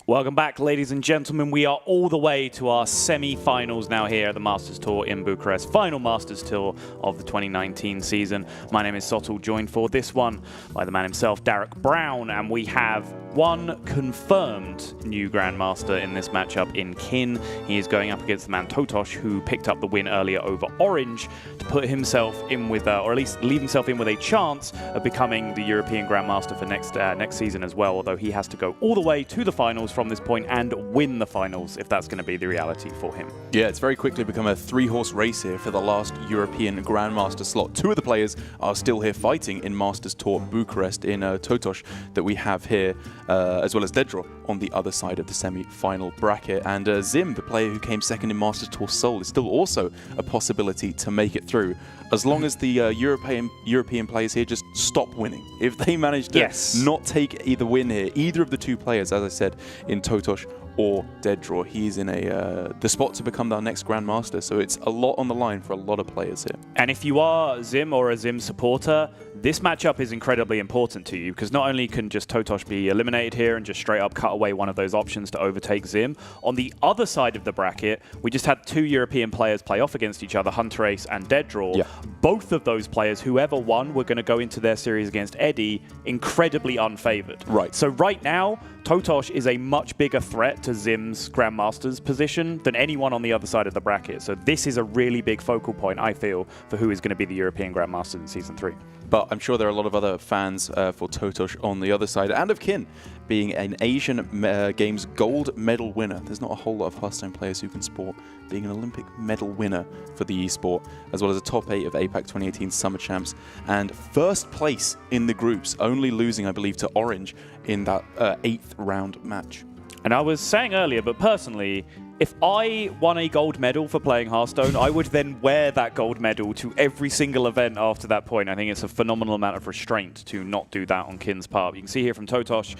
Welcome back, ladies and gentlemen. We are all the way to our semi-finals now here at the Masters Tour in Bucharest. Final Masters Tour of the 2019 season. My name is Sottle, joined for this one by the man himself, Derek Brown. And we have one confirmed new Grandmaster in this matchup in Kin. He is going up against the man totosh, who picked up the win earlier over Orange to put himself in with, or at least leave himself in with a chance of becoming the European Grandmaster for next season as well, although he has to go all the way to the finals from this point and win the finals if that's going to be the reality for him. Yeah, it's very quickly become a three-horse race here for the last European Grandmaster slot. Two of the players are still here fighting in Masters Tour Bucharest in totosh that we have here, as well as Dedra on the other side of the semi-final bracket. And Zim, the player who came second in Masters Tour Seoul, is still also a possibility to make it through, as long as the European players here just stop winning. If they manage to not take either win here, either of the two players, as I said, in totosh or Dedra, he's in the spot to become our next Grandmaster. So it's a lot on the line for a lot of players here. And if you are Zim or a Zim supporter, this matchup is incredibly important to you, because not only can just totosh be eliminated here and just straight up cut away one of those options to overtake Zim, on the other side of the bracket, we just had two European players play off against each other, Hunterace and Dedra. Yeah. Both of those players, whoever won, were going to go into their series against Eddie incredibly unfavored. Right. So right now, totosh is a much bigger threat to Zim's Grandmaster's position than anyone on the other side of the bracket. So this is a really big focal point, I feel, for who is going to be the European Grandmaster in Season 3. But I'm sure there are a lot of other fans for totosh on the other side, and of Kin being an Asian Games gold medal winner. There's not a whole lot of Hearthstone players who can sport being an Olympic medal winner for the esport, as well as a top 8 of APAC 2018 Summer Champs, and first place in the groups, only losing, I believe, to Orange in that 8th round match. And I was saying earlier, but personally, if I won a gold medal for playing Hearthstone, I would then wear that gold medal to every single event after that point. I think it's a phenomenal amount of restraint to not do that on Kin's part. You can see here from totosh,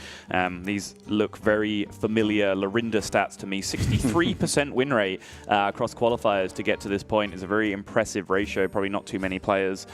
these look very familiar Lorinda stats to me. 63% win rate across qualifiers to get to this point is a very impressive ratio. Probably not too many players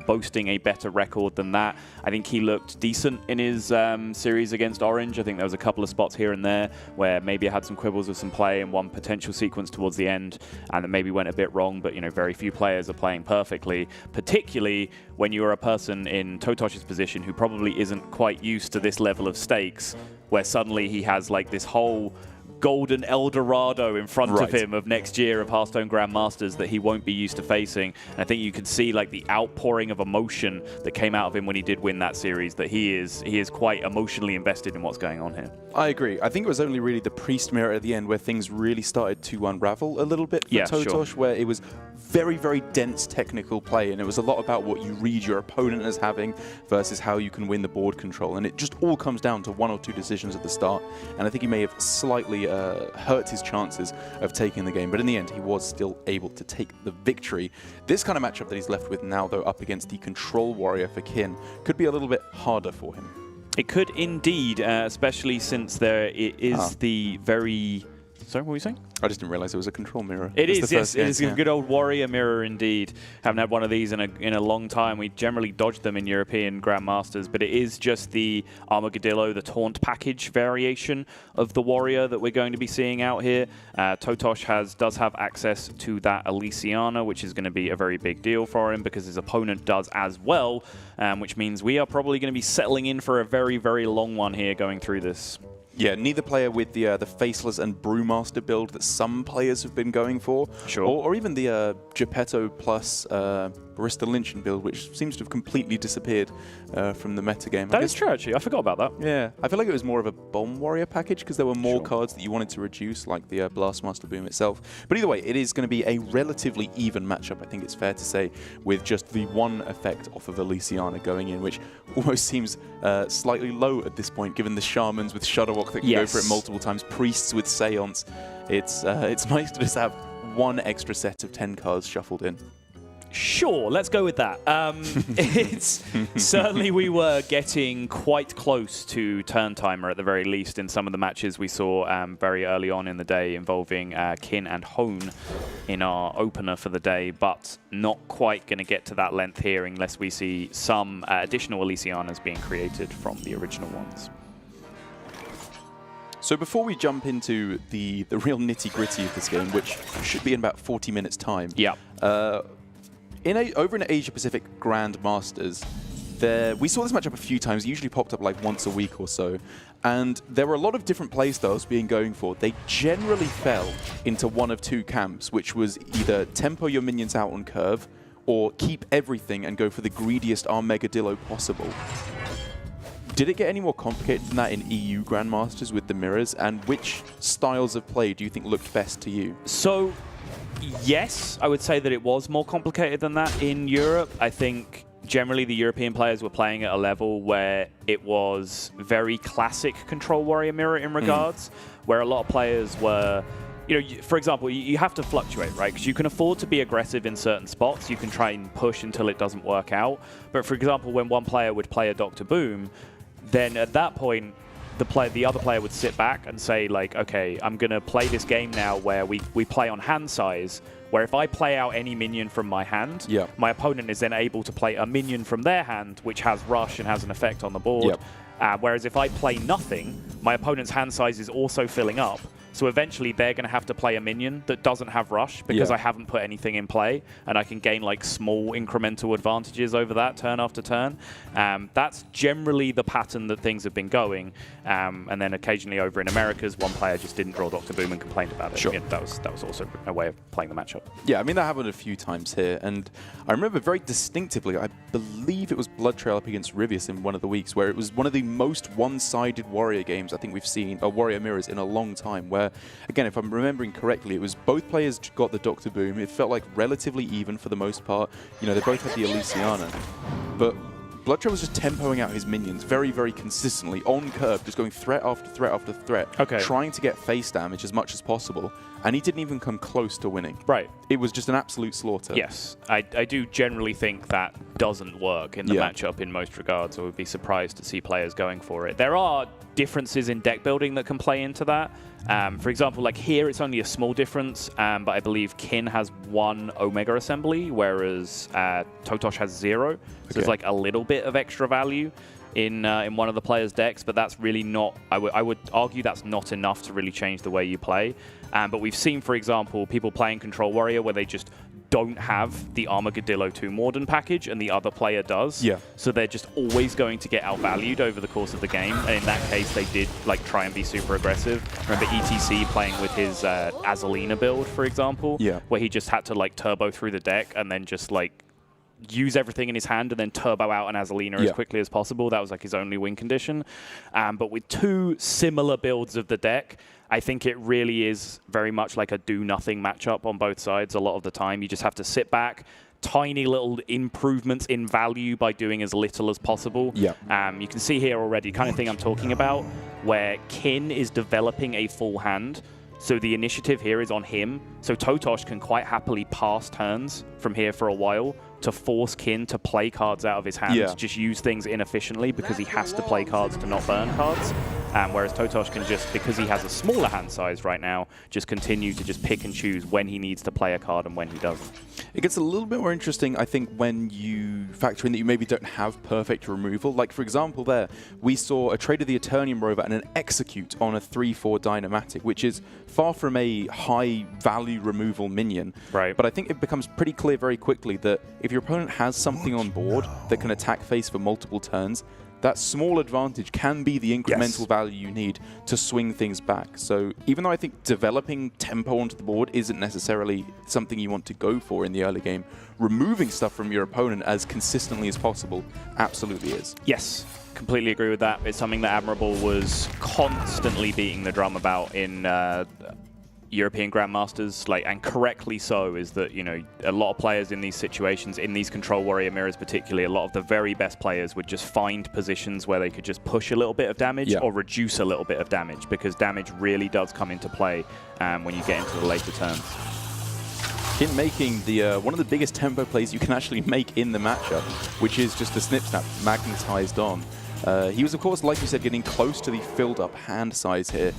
boasting a better record than that. I think he looked decent in his series against Orange. I think there was a couple of spots here and there where maybe I had some quibbles with some play and one potential sequence towards the end, and that maybe went a bit wrong, but very few players are playing perfectly, particularly when you're a person in totosh's position who probably isn't quite used to this level of stakes, where suddenly he has like this whole golden Eldorado in front of him of next year of Hearthstone Grandmasters that he won't be used to facing. And I think you could see like the outpouring of emotion that came out of him when he did win that series, that he is quite emotionally invested in what's going on here. I agree. I think it was only really the Priest mirror at the end where things really started to unravel a little bit for totosh, where it was very, very dense technical play, and it was a lot about what you read your opponent as having versus how you can win the board control. And it just all comes down to one or two decisions at the start, and I think he may have slightly hurt his chances of taking the game, but in the end he was still able to take the victory. This kind of matchup that he's left with now, though, up against the Control Warrior for Kin, could be a little bit harder for him. It could indeed, especially since there is the very... Sorry, what were you saying? I just didn't realize it was a control mirror. It is, yes. It is a good old warrior mirror indeed. Haven't had one of these in a long time. We generally dodge them in European Grandmasters, but it is just the Armadillo, the taunt package variation of the warrior that we're going to be seeing out here. totosh does have access to that Elysiana, which is going to be a very big deal for him because his opponent does as well, which means we are probably going to be settling in for a very, very long one here going through this. Yeah, neither player with the Faceless and Brewmaster build that some players have been going for. Sure. Or even the Geppetto plus Barista Lynching build, which seems to have completely disappeared from the metagame. That is true, actually. I forgot about that. Yeah. I feel like it was more of a Bomb Warrior package because there were more cards that you wanted to reduce, like the Blastmaster Boom itself. But either way, it is going to be a relatively even matchup, I think it's fair to say, with just the one effect off of Elysiana going in, which almost seems slightly low at this point, given the Shamans with Shudderwock that can go for it multiple times, Priests with Seance. It's nice to just have one extra set of 10 cards shuffled in. Sure, let's go with that. It's certainly we were getting quite close to turn timer at the very least in some of the matches we saw very early on in the day involving Kin and Hone in our opener for the day, but not quite going to get to that length here unless we see some additional Elysianas being created from the original ones. So before we jump into the real nitty-gritty of this game, which should be in about 40 minutes' time, Yeah. over in Asia Pacific Grand Masters, we saw this matchup a few times. It usually popped up like once a week or so. And there were a lot of different playstyles being going for. They generally fell into one of two camps, which was either tempo your minions out on curve or keep everything and go for the greediest Armageddillo possible. Did it get any more complicated than that in EU Grandmasters with the mirrors? And which styles of play do you think looked best to you? So, yes, I would say that it was more complicated than that in Europe. I think generally the European players were playing at a level where it was very classic Control Warrior mirror in regards, where a lot of players were, you know, for example, you have to fluctuate, right? Because you can afford to be aggressive in certain spots. You can try and push until it doesn't work out. But for example, when one player would play a Dr. Boom, then at that point, the other player would sit back and say, like, okay, I'm going to play this game now where we play on hand size, where if I play out any minion from my hand, my opponent is then able to play a minion from their hand, which has rush and has an effect on the board. Whereas if I play nothing, my opponent's hand size is also filling up. So eventually they're going to have to play a minion that doesn't have rush because I haven't put anything in play, and I can gain like small incremental advantages over that turn after turn. That's generally the pattern that things have been going. And then occasionally over in Americas, one player just didn't draw Dr. Boom and complained about it. Sure. Yeah, that was also a way of playing the matchup. Yeah, I mean, that happened a few times here. And I remember very distinctively, I believe it was Blood Trail up against Rivius in one of the weeks, where it was one of the most one-sided Warrior games I think we've seen, Warrior mirrors, in a long time, where, again, if I'm remembering correctly, it was both players got the Dr. Boom. It felt like relatively even for the most part. You know, they both had the Elysiana. But Blood Trail was just tempoing out his minions very, very consistently on curve, just going threat after threat after threat, trying to get face damage as much as possible. And he didn't even come close to winning. Right. It was just an absolute slaughter. Yes. I do generally think that doesn't work in the matchup in most regards. I would be surprised to see players going for it. There are differences in deck building that can play into that. For example, like here, it's only a small difference, but I believe Kin has 1 Omega Assembly, whereas Totosh has 0. So there's like a little bit of extra value in one of the players' decks, but that's really not, I would argue that's not enough to really change the way you play. But we've seen, for example, people playing Control Warrior where they just don't have the Armageddillo 2 Morden package and the other player does. So they're just always going to get outvalued over the course of the game. And in that case, they did like try and be super aggressive. Remember ETC playing with his Azalina build, for example, where he just had to like turbo through the deck and then just like use everything in his hand and then turbo out an Azalina as quickly as possible. That was like his only win condition. But with two similar builds of the deck, I think it really is very much like a do-nothing matchup on both sides a lot of the time. You just have to sit back, tiny little improvements in value by doing as little as possible. You can see here already, kind of thing I'm talking about, where Kin is developing a full hand. So the initiative here is on him. So Totosh can quite happily pass turns from here for a while to force Kin to play cards out of his hands, just use things inefficiently because he has to play cards to not burn cards. Whereas Totosh can just, because he has a smaller hand size right now, just continue to just pick and choose when he needs to play a card and when he doesn't. It gets a little bit more interesting, I think, when you factor in that you maybe don't have perfect removal. Like, for example, there, we saw a trade of the Eternium Rover and an Execute on a 3/4 Dynamatic, which is far from a high-value removal minion. But I think it becomes pretty clear very quickly that if your opponent has something on board that can attack face for multiple turns, that small advantage can be the incremental value you need to swing things back. So even though I think developing tempo onto the board isn't necessarily something you want to go for in the early game, removing stuff from your opponent as consistently as possible absolutely is. Yes, completely agree with that. It's something that Admirable was constantly beating the drum about in European Grandmasters, like, and correctly so, is that, you know, a lot of players in these situations, in these Control Warrior mirrors particularly, a lot of the very best players would just find positions where they could just push a little bit of damage or reduce a little bit of damage, because damage really does come into play when you get into the later turns. In making the one of the biggest tempo plays you can actually make in the matchup, which is just the Snip Snap magnetized on. He was, of course, like you said, getting close to the filled up hand size here.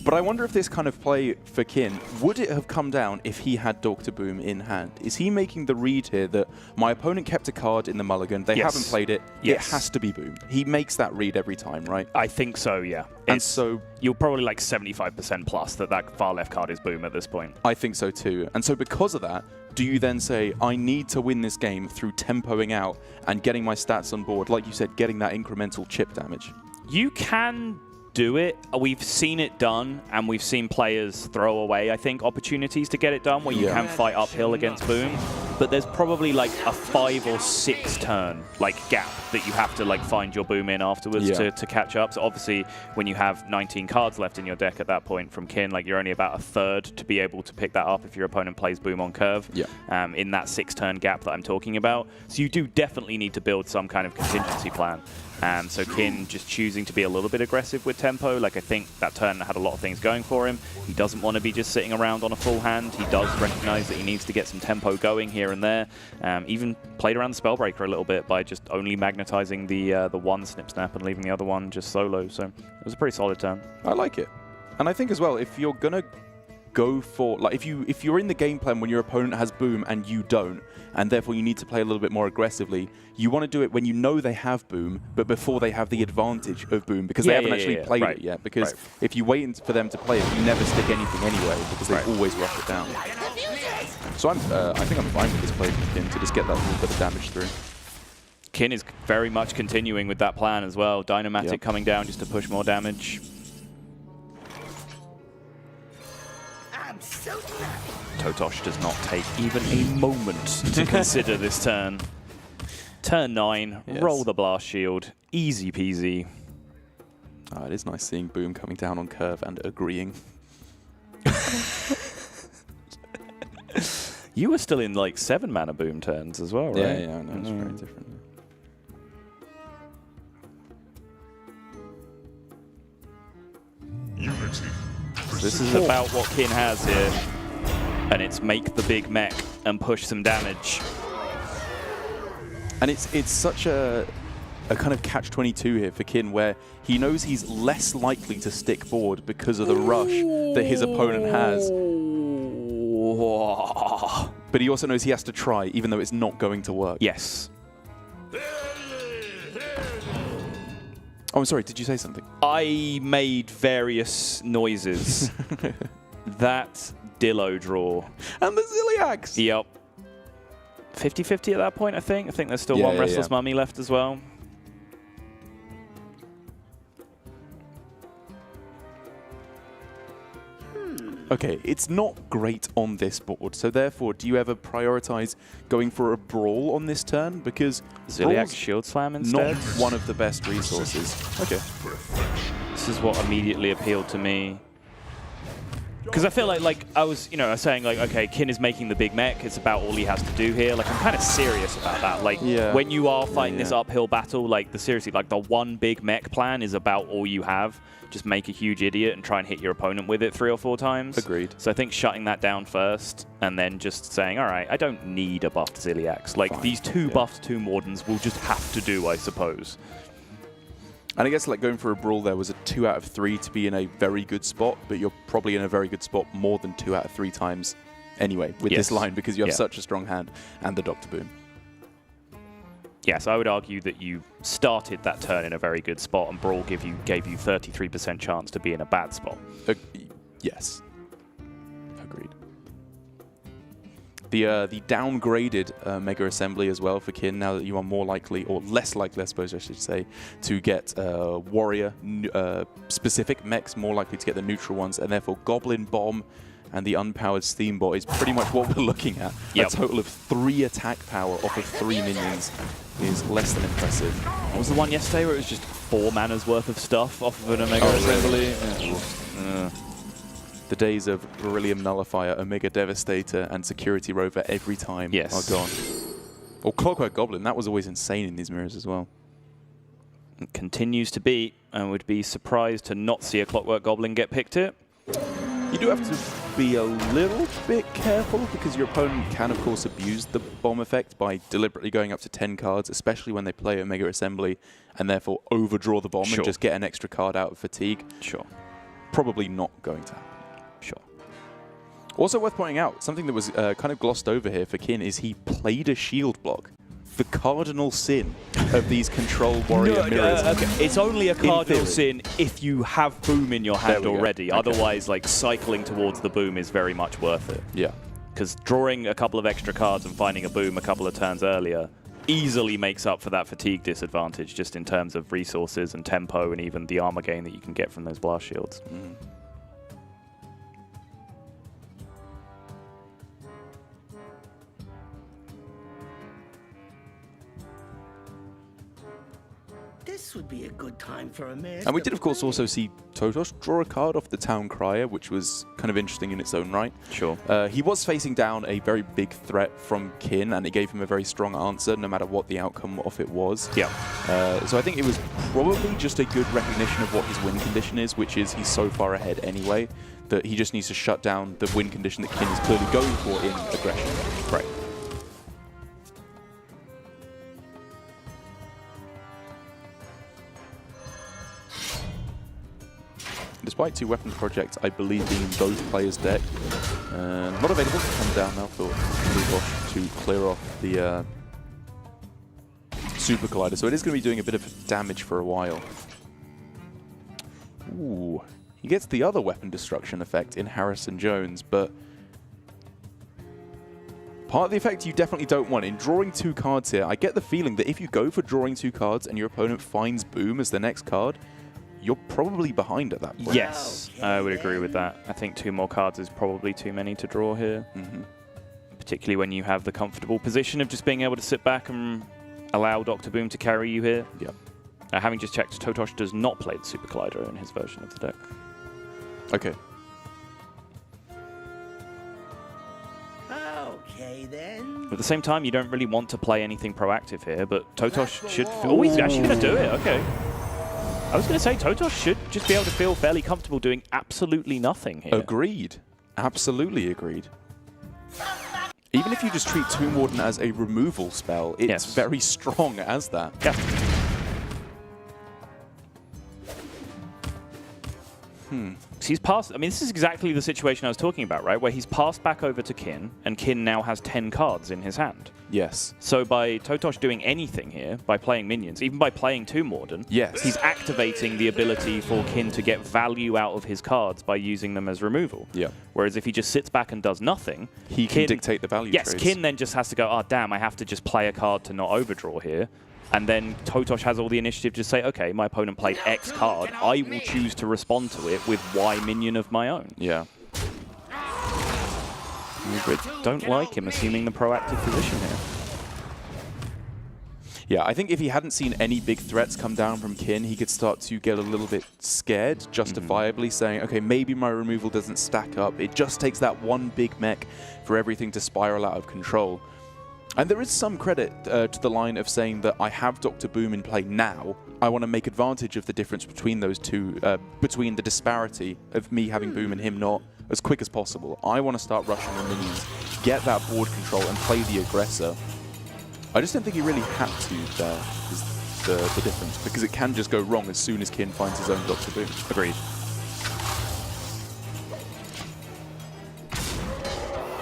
But I wonder if this kind of play for Kin, would it have come down if he had Dr. Boom in hand? Is he making the read here that my opponent kept a card in the mulligan, they haven't played it, it has to be Boom? He makes that read every time, right? I think so, yeah. And so you're probably like 75% plus that far left card is Boom at this point. I think so too. And so because of that, do you then say, I need to win this game through tempoing out and getting my stats on board, like you said, getting that incremental chip damage? You can do it. We've seen it done, and we've seen players throw away, I think, opportunities to get it done where you can fight uphill against Boom. But there's probably like a 5 or 6 turn gap that you have to find your Boom in afterwards to catch up. So obviously, when you have 19 cards left in your deck at that point from Kin, you're only about a third to be able to pick that up if your opponent plays Boom on curve. In that 6 turn gap that I'm talking about. So you do definitely need to build some kind of contingency plan. So Kin just choosing to be a little bit aggressive with tempo. I think that turn had a lot of things going for him. He doesn't want to be just sitting around on a full hand. He does recognize that he needs to get some tempo going here and there. Even played around the Spellbreaker a little bit by just only magnetizing the one Snip Snap and leaving the other one just solo. So it was a pretty solid turn. I like it. And I think as well, if you're going to go for, if you're in the game plan when your opponent has Boom and you don't, and therefore you need to play a little bit more aggressively, you want to do it when you know they have Boom, but before they have the advantage of Boom, because they haven't actually played it yet. Because if you wait for them to play it, you never stick anything anyway, because they always rush it down. So I think I'm fine with this play from Kin to just get that little bit of damage through. Kin is very much continuing with that plan as well. Dynamatic coming down just to push more damage. Totosh does not take even a moment to consider this turn. Turn 9, roll the Blast Shield, easy peasy. Oh, it is nice seeing Boom coming down on curve and agreeing. You were still in 7 mana Boom turns as well, right? Yeah, I know, it's very different. This is about what Kin has here. And it's make the big mech and push some damage. And it's such a kind of catch-22 here for Kin, where he knows he's less likely to stick board because of the rush that his opponent has. But he also knows he has to try, even though it's not going to work. Yes. Oh, I'm sorry, did you say something? I made various noises. That Dillo draw. And the Ziliax! Yep. 50-50 at that point, I think. I think there's still one Restless Mummy left as well. Okay, it's not great on this board, so therefore, do you ever prioritize going for a Brawl on this turn? Because Ziliax Shield Slam instead? Not one of the best resources. Okay. This is what immediately appealed to me. Because I feel like I was, saying okay, Kin is making the big mech. It's about all he has to do here. I'm kind of serious about that. When you are fighting this uphill battle, the one big mech plan is about all you have. Just make a huge idiot and try and hit your opponent with it 3 or 4 times. Agreed. So I think shutting that down first and then just saying, all right, I don't need a buffed Ziliax. These 2 buffed Tomb Wardens will just have to do, I suppose. And I guess going for a Brawl there was a 2 out of 3 to be in a very good spot, but you're probably in a very good spot more than 2 out of 3 times anyway with this line, because you have such a strong hand and the Dr. Boom. Yes, I would argue that you started that turn in a very good spot, and Brawl gave you 33% chance to be in a bad spot. Yes. Agreed. The downgraded Mega Assembly as well for Kin, now that you are more likely, or less likely, I suppose I should say, to get Warrior specific mechs, more likely to get the neutral ones, and therefore Goblin Bomb and the unpowered Steambot is pretty much what we're looking at. A total of 3 attack power off of 3 minions is less than impressive. What was the one yesterday where it was just 4 mana's worth of stuff off of an Omega Assembly? Really? The days of Beryllium Nullifier, Omega Devastator, and Security Rover every time are gone. Or Clockwork Goblin, that was always insane in these mirrors as well. It continues to be. I would be surprised to not see a Clockwork Goblin get picked here. You do have to be a little bit careful, because your opponent can, of course, abuse the bomb effect by deliberately going up to 10 cards, especially when they play Omega Assembly, and therefore overdraw the bomb and just get an extra card out of fatigue. Sure. probably not going to happen. Sure. Also worth pointing out, something that was kind of glossed over here for Kin is he played a shield block. The cardinal sin of these control warrior mirrors. Okay. It's only a cardinal sin if you have boom in your hand already. Okay. Otherwise, like cycling towards the boom is very much worth it. Yeah. Because drawing a couple of extra cards and finding a boom a couple of turns earlier easily makes up for that fatigue disadvantage, just in terms of resources and tempo and even the armor gain that you can get from those blast shields. Mm. This would be a good time for a master. And we did, of course, also see totosh draw a card off the Town Crier, which was kind of interesting in its own right. Sure. He was facing down a very big threat from Kin, and it gave him a very strong answer, no matter what the outcome of it was. Yeah. So I think it was probably just a good recognition of what his win condition is, which is he's so far ahead anyway, that he just needs to shut down the win condition that Kin is clearly going for in aggression. Right. Despite two weapons projects, I believe, being both players' deck, not available to come down now for totosh to clear off the Super Collider. So it is going to be doing a bit of damage for a while. Ooh. He gets the other weapon destruction effect in Harrison Jones, but part of the effect you definitely don't want. In drawing two cards here, I get the feeling that if you go for drawing two cards and your opponent finds Boom as the next card, you're probably behind at that point. Yes, I would agree with that. I think two more cards is probably too many to draw here. Mm-hmm. Particularly when you have the comfortable position of just being able to sit back and allow Dr. Boom to carry you here. Yep. Having just checked, totosh does not play the Super Collider in his version of the deck. Okay. Okay, then. At the same time, you don't really want to play anything proactive here, but totosh should... Oh, he's actually going to do it. Okay. I was going to say, totosh should just be able to feel fairly comfortable doing absolutely nothing here. Agreed. Absolutely agreed. Even if you just treat Tomb Warden as a removal spell, it's very strong as that. Yeah. He's passed... I mean, this is exactly the situation I was talking about, right? Where he's passed back over to Kin, and Kin now has 10 cards in his hand. Yes. So by totosh doing anything here, by playing minions, even by playing Tomb Warden, yes, he's activating the ability for Kin to get value out of his cards by using them as removal. Yeah. Whereas if he just sits back and does nothing, he can dictate the value trades. Kin then just has to go, oh, damn, I have to just play a card to not overdraw here. And then totosh has all the initiative to say, okay, my opponent played X card. I will choose to respond to it with Y minion of my own. Yeah. I don't like him assuming the proactive position here. Yeah, I think if he hadn't seen any big threats come down from Kin, he could start to get a little bit scared, justifiably, saying, okay, maybe my removal doesn't stack up. It just takes that one big mech for everything to spiral out of control. And there is some credit to the line of saying that I have Dr. Boom in play now. I want to make advantage of the difference between those two, between the disparity of me having Boom and him not, as quick as possible. I want to start rushing the minions, get that board control, and play the aggressor. I just don't think he really had to there, is the difference, because it can just go wrong as soon as Kin finds his own Dr. Boom. Agreed.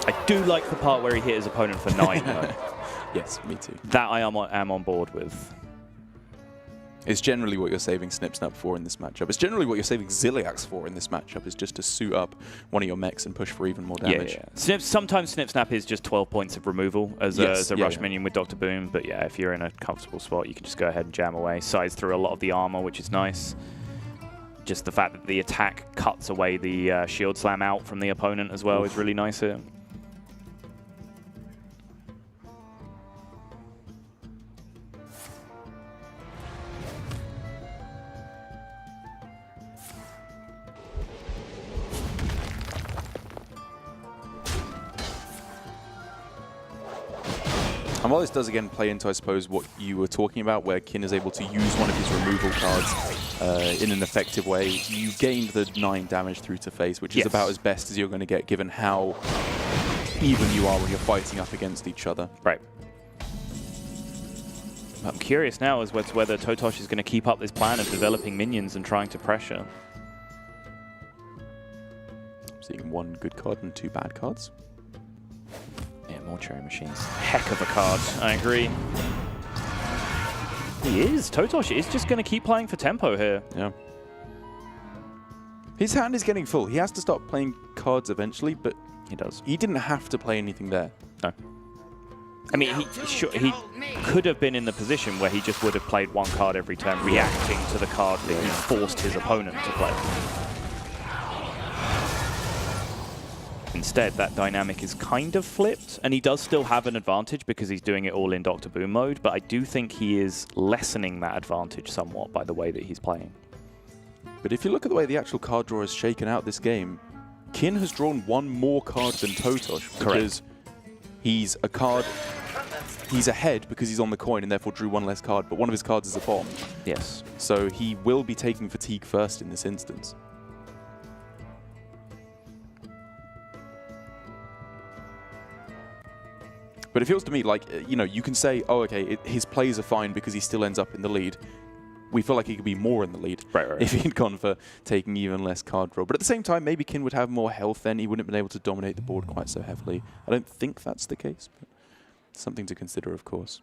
I do like the part where he hit his opponent for 9, though. Yes, me too. That I am on board with. It's generally what you're saving Snip Snap for in this matchup. It's generally what you're saving Ziliax for in this matchup, is just to suit up one of your mechs and push for even more damage. Yeah. Sometimes Snip Snap is just 12 points of removal as a rush minion with Dr. Boom, but yeah, if you're in a comfortable spot, you can just go ahead and jam away. Size through a lot of the armor, which is nice. Just the fact that the attack cuts away the shield slam out from the opponent as well is really nice here. And while this does again play into, I suppose, what you were talking about, where Kin is able to use one of his removal cards in an effective way, you gained the 9 damage through to face, which is about as best as you're going to get, given how even you are when you're fighting up against each other. Right. I'm curious now as to whether totosh is going to keep up this plan of developing minions and trying to pressure. Seeing 1 good card and 2 bad cards. Yeah, more cherry machines. Heck of a card. I agree. He is. totosh is just going to keep playing for tempo here. Yeah. His hand is getting full. He has to stop playing cards eventually, but He does. he didn't have to play anything there. No. I mean, he could have been in the position where he just would have played 1 card every turn, reacting to the card that he forced his opponent to play. Instead, that dynamic is kind of flipped, and he does still have an advantage because he's doing it all in Dr. Boom mode, but I do think he is lessening that advantage somewhat by the way that he's playing. But if you look at the way the actual card draw is shaken out this game, Kin has drawn 1 more card than totosh because he's a card. He's ahead because he's on the coin and therefore drew 1 less card, but one of his cards is a bomb. Yes. So he will be taking fatigue first in this instance. But it feels to me like, you know, you can say, oh, okay, his plays are fine because he still ends up in the lead. We feel like he could be more in the lead if he'd gone for taking even less card draw. But at the same time, maybe Kin would have more health then. He wouldn't have been able to dominate the board quite so heavily. I don't think that's the case, but something to consider, of course.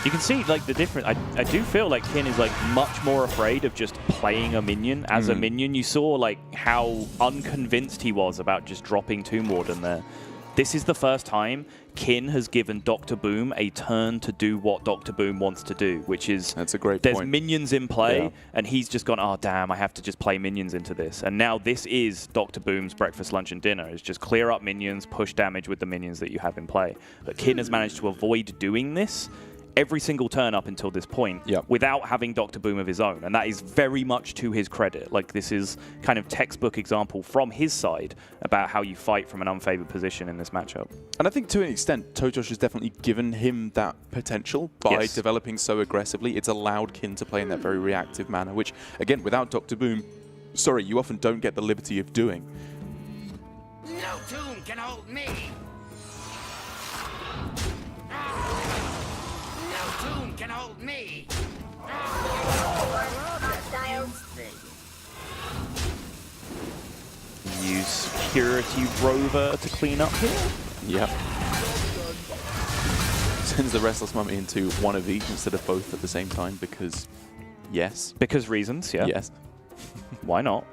You can see like the difference. I do feel like Kin is like much more afraid of just playing a minion as a minion. You saw like how unconvinced he was about just dropping Tomb Warden there. This is the first time Kin has given Dr. Boom a turn to do what Dr. Boom wants to do, which is that's a great there's point. Minions in play, and he's just gone, oh damn, I have to just play minions into this. And now this is Dr. Boom's breakfast, lunch, and dinner. Is just clear up minions, push damage with the minions that you have in play. But Kin has managed to avoid doing this every single turn up until this point without having Dr. Boom of his own. And that is very much to his credit. Like, this is kind of textbook example from his side about how you fight from an unfavored position in this matchup. And I think to an extent, totosh has definitely given him that potential by developing so aggressively. It's allowed Kin to play in that very reactive manner, which, again, without Dr. Boom, sorry, you often don't get the liberty of doing. No tomb can hold me. Tomb can hold me. Use Security Rover to clean up here. Yeah. Sends the Restless Mummy into 1 of each instead of both at the same time because, yes. Because reasons, yeah. Yes. Why not?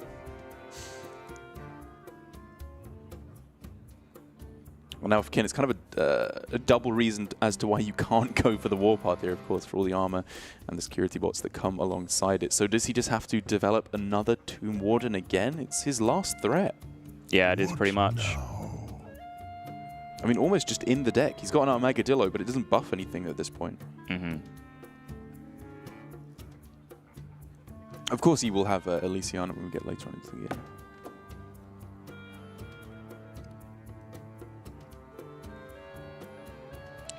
Well, now for Kin, it's kind of a double reason as to why you can't go for the Warpath here, of course, for all the armor and the security bots that come alongside it. So does he just have to develop another Tomb Warden again? It's his last threat. Yeah, it is pretty much. I mean, almost just in the deck. He's got an Armagadillo, but it doesn't buff anything at this point. Of course, he will have Elysiana when we get later on into the game.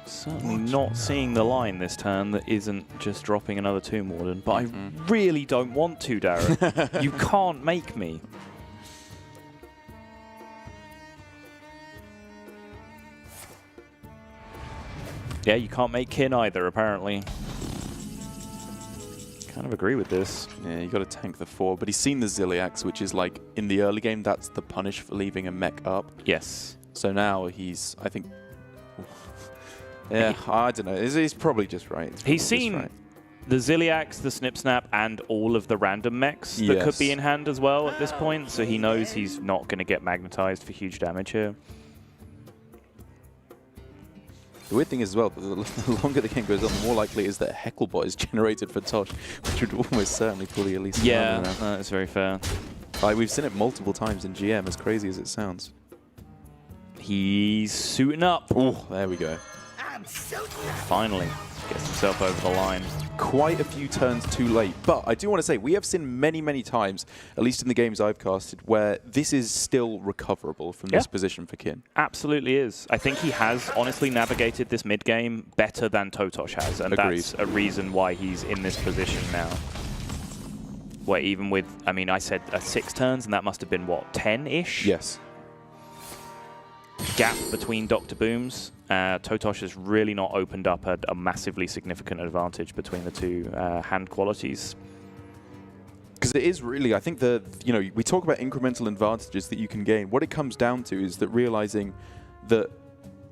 Certainly not seeing the line this turn that isn't just dropping another Tomb Warden, but I really don't want to, Darren. You can't make me. Yeah, you can't make Kin either, apparently. Kind of agree with this. Yeah, you got to tank the 4, but he's seen the Ziliax, which is like, in the early game, that's the punish for leaving a mech up. Yes. So now he's, I think... Yeah, I don't know. He's probably just right. He's seen the Ziliax, the Snip Snap, and all of the random mechs that could be in hand as well at this point, so he knows he's not going to get magnetized for huge damage here. The weird thing is as well, the longer the game goes on, the more likely it is that a Hecklebot is generated for Tosh, which would almost certainly pull the Elise. Yeah, that's very fair. We've seen it multiple times in GM, as crazy as it sounds. He's suiting up. Oh, there we go. Finally gets himself over the line. Quite a few turns too late, but I do want to say we have seen many, many times, at least in the games I've casted, where this is still recoverable from this position for Kin. Absolutely is. I think he has honestly navigated this mid game better than totosh has, and that's a reason why he's in this position now. Where even with, I mean, I said 6 turns, and that must have been what, 10-ish? Yes. Gap between Dr. Booms. totosh has really not opened up a massively significant advantage between the two hand qualities. Because it is really, I think we talk about incremental advantages that you can gain. What it comes down to is that realizing that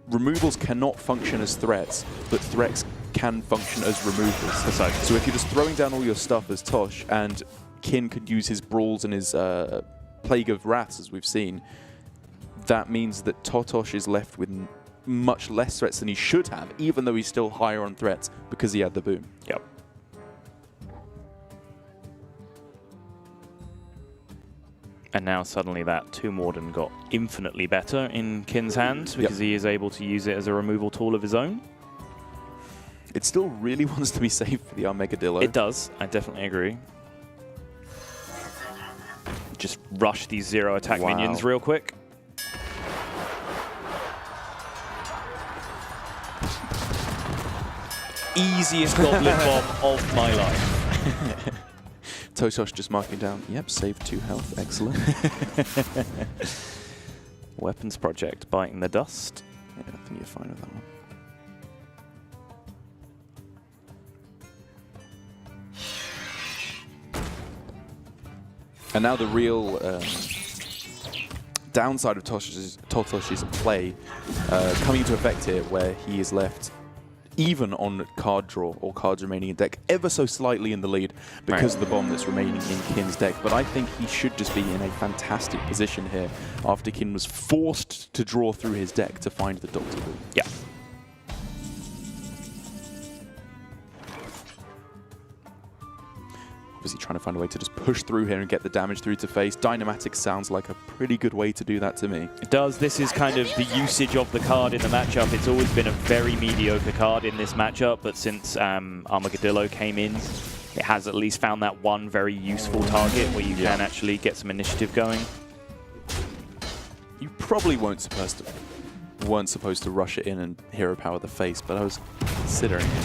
removals cannot function as threats, but threats can function as removals. So if you're just throwing down all your stuff as Tosh, and Kin could use his Brawls and his Plague of Wraths, as we've seen, that means that Totosh is left with much less threats than he should have, even though he's still higher on threats because he had the boom. Yep. And now suddenly that Tomb Warden got infinitely better in Kin's hands because he is able to use it as a removal tool of his own. It still really wants to be safe for the Armadillo. It does. I definitely agree. Just rush these 0 attack minions real quick. Easiest Goblin Bomb of my life. Totosh just marking down. Yep, save 2 health. Excellent. Weapons Project biting the dust. Yeah, I think you're fine with that one. And now the real downside of Totosh's play coming into effect here, where he is left even on card draw or cards remaining in deck ever so slightly in the lead because of the bomb that's remaining in Kin's deck. But I think he should just be in a fantastic position here after Kin was forced to draw through his deck to find the Doctor Who. Yeah. Obviously trying to find a way to just push through here and get the damage through to face. Dynamatic sounds like a pretty good way to do that to me. It does. This is kind of the usage of the card in the matchup. It's always been a very mediocre card in this matchup, but since Armadillo came in, it has at least found that one very useful target where you can actually get some initiative going. You probably weren't supposed to rush it in and hero power the face, but I was considering it.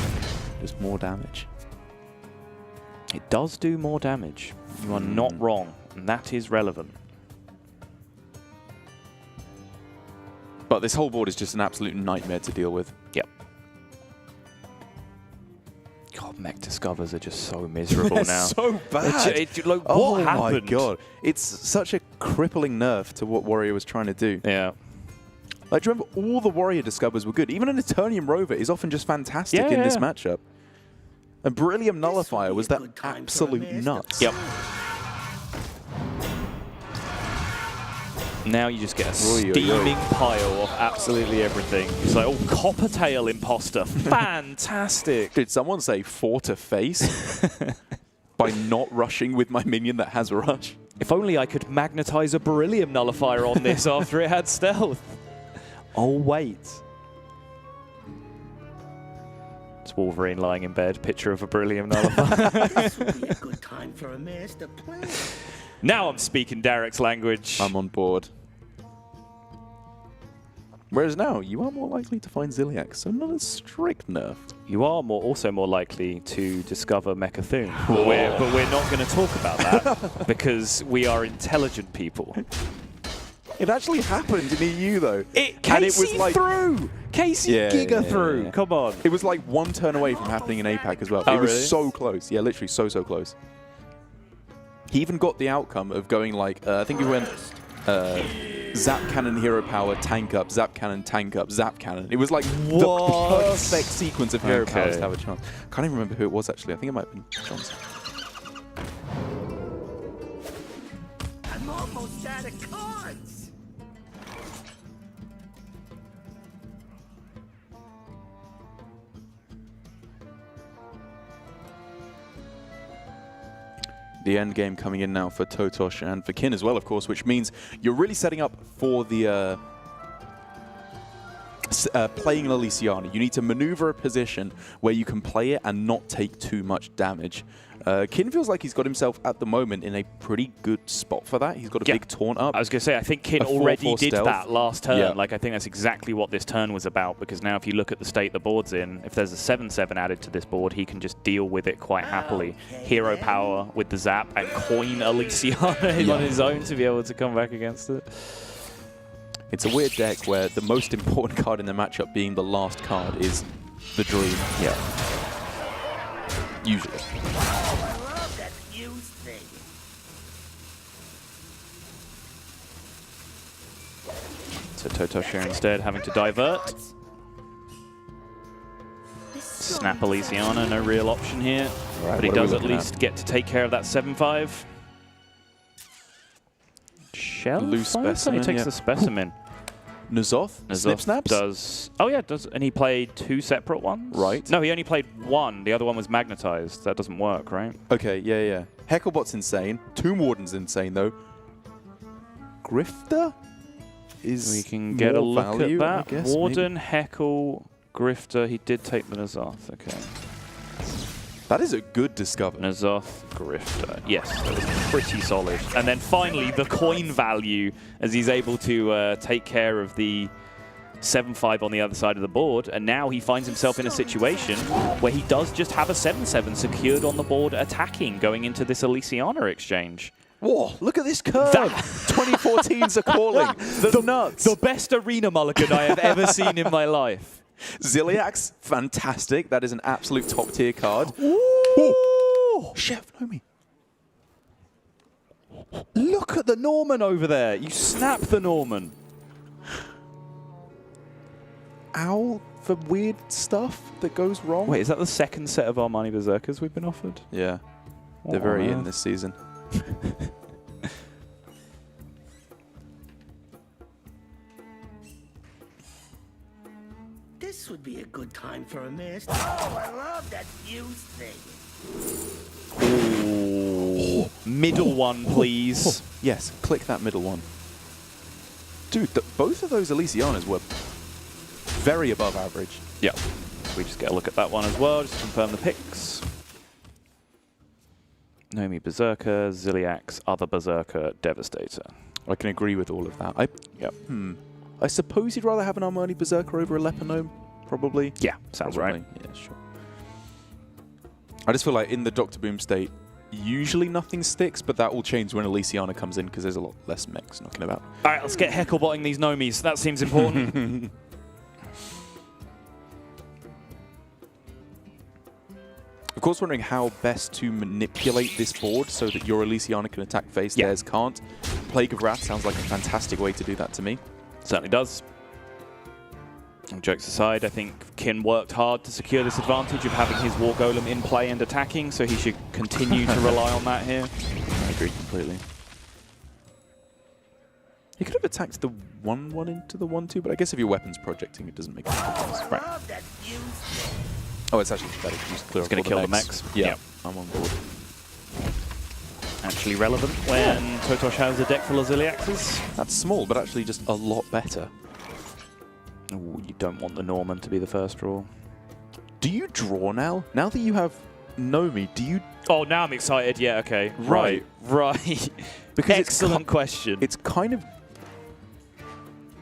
Just more damage. It does do more damage. You are not wrong, and that is relevant. But this whole board is just an absolute nightmare to deal with. Yep. God, mech discovers are just so miserable now. So bad. Like, oh what happened? My god. It's such a crippling nerf to what Warrior was trying to do. Yeah. Like, do you remember all the Warrior discovers were good? Even an Eternium Rover is often just fantastic in this matchup. And Beryllium Nullifier was that absolute nuts. Yep. Now you just get a steaming pile of absolutely everything. It's like, oh, Coppertail Imposter. Fantastic. Did someone say 4 to face by not rushing with my minion that has rush? If only I could magnetize a Beryllium Nullifier on this after it had stealth. Oh, wait. It's Wolverine lying in bed, picture of a Beryllium Nullifier. This would be a good time for a master plan. Now I'm speaking Derek's language. I'm on board. Whereas now, you are more likely to find Ziliax, so not a strict nerf. You are also more likely to discover Mechathune, but we're not going to talk about that because we are intelligent people. It actually happened in EU though. Casey was like through! Casey Giga through! Yeah. Come on. It was like one turn away from happening in APAC as well. Oh, it was really? so close. Yeah, literally so close. He even got the outcome of going like, I think he went Zap Cannon, Hero Power, Tank Up, Zap Cannon, Tank Up, Zap Cannon. It was like the perfect sequence of Hero Powers to have a chance. Can't even remember who it was actually. I think it might have been Johnson. I'm almost out of cards. The end game coming in now for Totosh and for Kin as well, of course, which means you're really setting up for the playing an Elysiana. You need to maneuver a position where you can play it and not take too much damage. Kin feels like he's got himself at the moment in a pretty good spot for that. He's got a big taunt up. I was going to say, I think Kin already did stealth. that last turn. Yeah. Like, I think that's exactly what this turn was about, because now if you look at the state the board's in, if there's a 7/7 added to this board, he can just deal with it quite happily. Hero power with the zap and coin Elysiana on his own to be able to come back against it. It's a weird deck where the most important card in the matchup being the last card is the Dream. Yeah. Usually. I love that fuse thing. So totosh here instead, having to divert. Snap Elysiana, no real option here. Right, but he does at least get to take care of that 7-5. Shell Loose Fighter? specimen, He takes yeah. the specimen. N'Zoth? Snip Snaps? Does... Oh yeah, does, and he played 2 separate ones? Right. No, he only played 1. The other one was magnetized. That doesn't work, right? Okay, yeah. Hecklebot's insane. Tomb Warden's insane, though. Grifter is We can get a more look value, at I that. guess, Warden, maybe. Heckle, Grifter. He did take the N'Zoth. Okay. That is a good discovery. N'Zoth, Grifter. Yes, that is pretty solid. And then finally, the coin value, as he's able to take care of the 7-5 on the other side of the board. And now he finds himself in a situation where he does just have a 7-7 secured on the board attacking going into this Elysiana exchange. Whoa, look at this curve. 2014's a calling. The nuts. The best arena mulligan I have ever seen in my life. Ziliak's fantastic. That is an absolute top tier card. Ooh. Chef, know me. Look at the Norman over there. You snap the Norman. Owl for weird stuff that goes wrong. Wait, is that the second set of Armani Berserkers we've been offered? Yeah. What They're very on in earth? this season. This would be a good time for a mist. Oh, I love that fuse thing. Ooh. Middle one, please. Yes, click that middle one. Dude, both of those Elysianas were very above average. Yeah. We just get a look at that one as well, just to confirm the picks. Nomi Berserker, Ziliak's other Berserker, Devastator. I can agree with all of that. Yep. I suppose you'd rather have an Armani Berserker over a Leponome, probably. Yeah, sounds right. Yeah, sure. I just feel like in the Dr. Boom state, usually nothing sticks, but that will change when Elysiana comes in because there's a lot less mechs knocking about. All right, let's get Hecklebotting these Nomis. That seems important. Of course, wondering how best to manipulate this board so that your Elysiana can attack face, theirs can't. Plague of Wrath sounds like a fantastic way to do that to me. Certainly does. And jokes aside, I think Kin worked hard to secure this advantage of having his War Golem in play and attacking, so he should continue to rely on that here. I agree completely. He could have attacked the 1-1 into the 1-2, but I guess if your weapon's projecting, it doesn't make any difference. I love that fuse thing. Oh, it's actually better to just clear It's off going to all kill the mechs. Yeah, Yep. I'm on board. Actually relevant when totosh has a deck full of Ziliaxes. That's small, but actually just a lot better. Ooh, you don't want the Norman to be the first draw. Do you draw now? Now that you have Nomi, do you... Oh, now I'm excited. Yeah, okay. Right. Right. Because Excellent question. It's kind of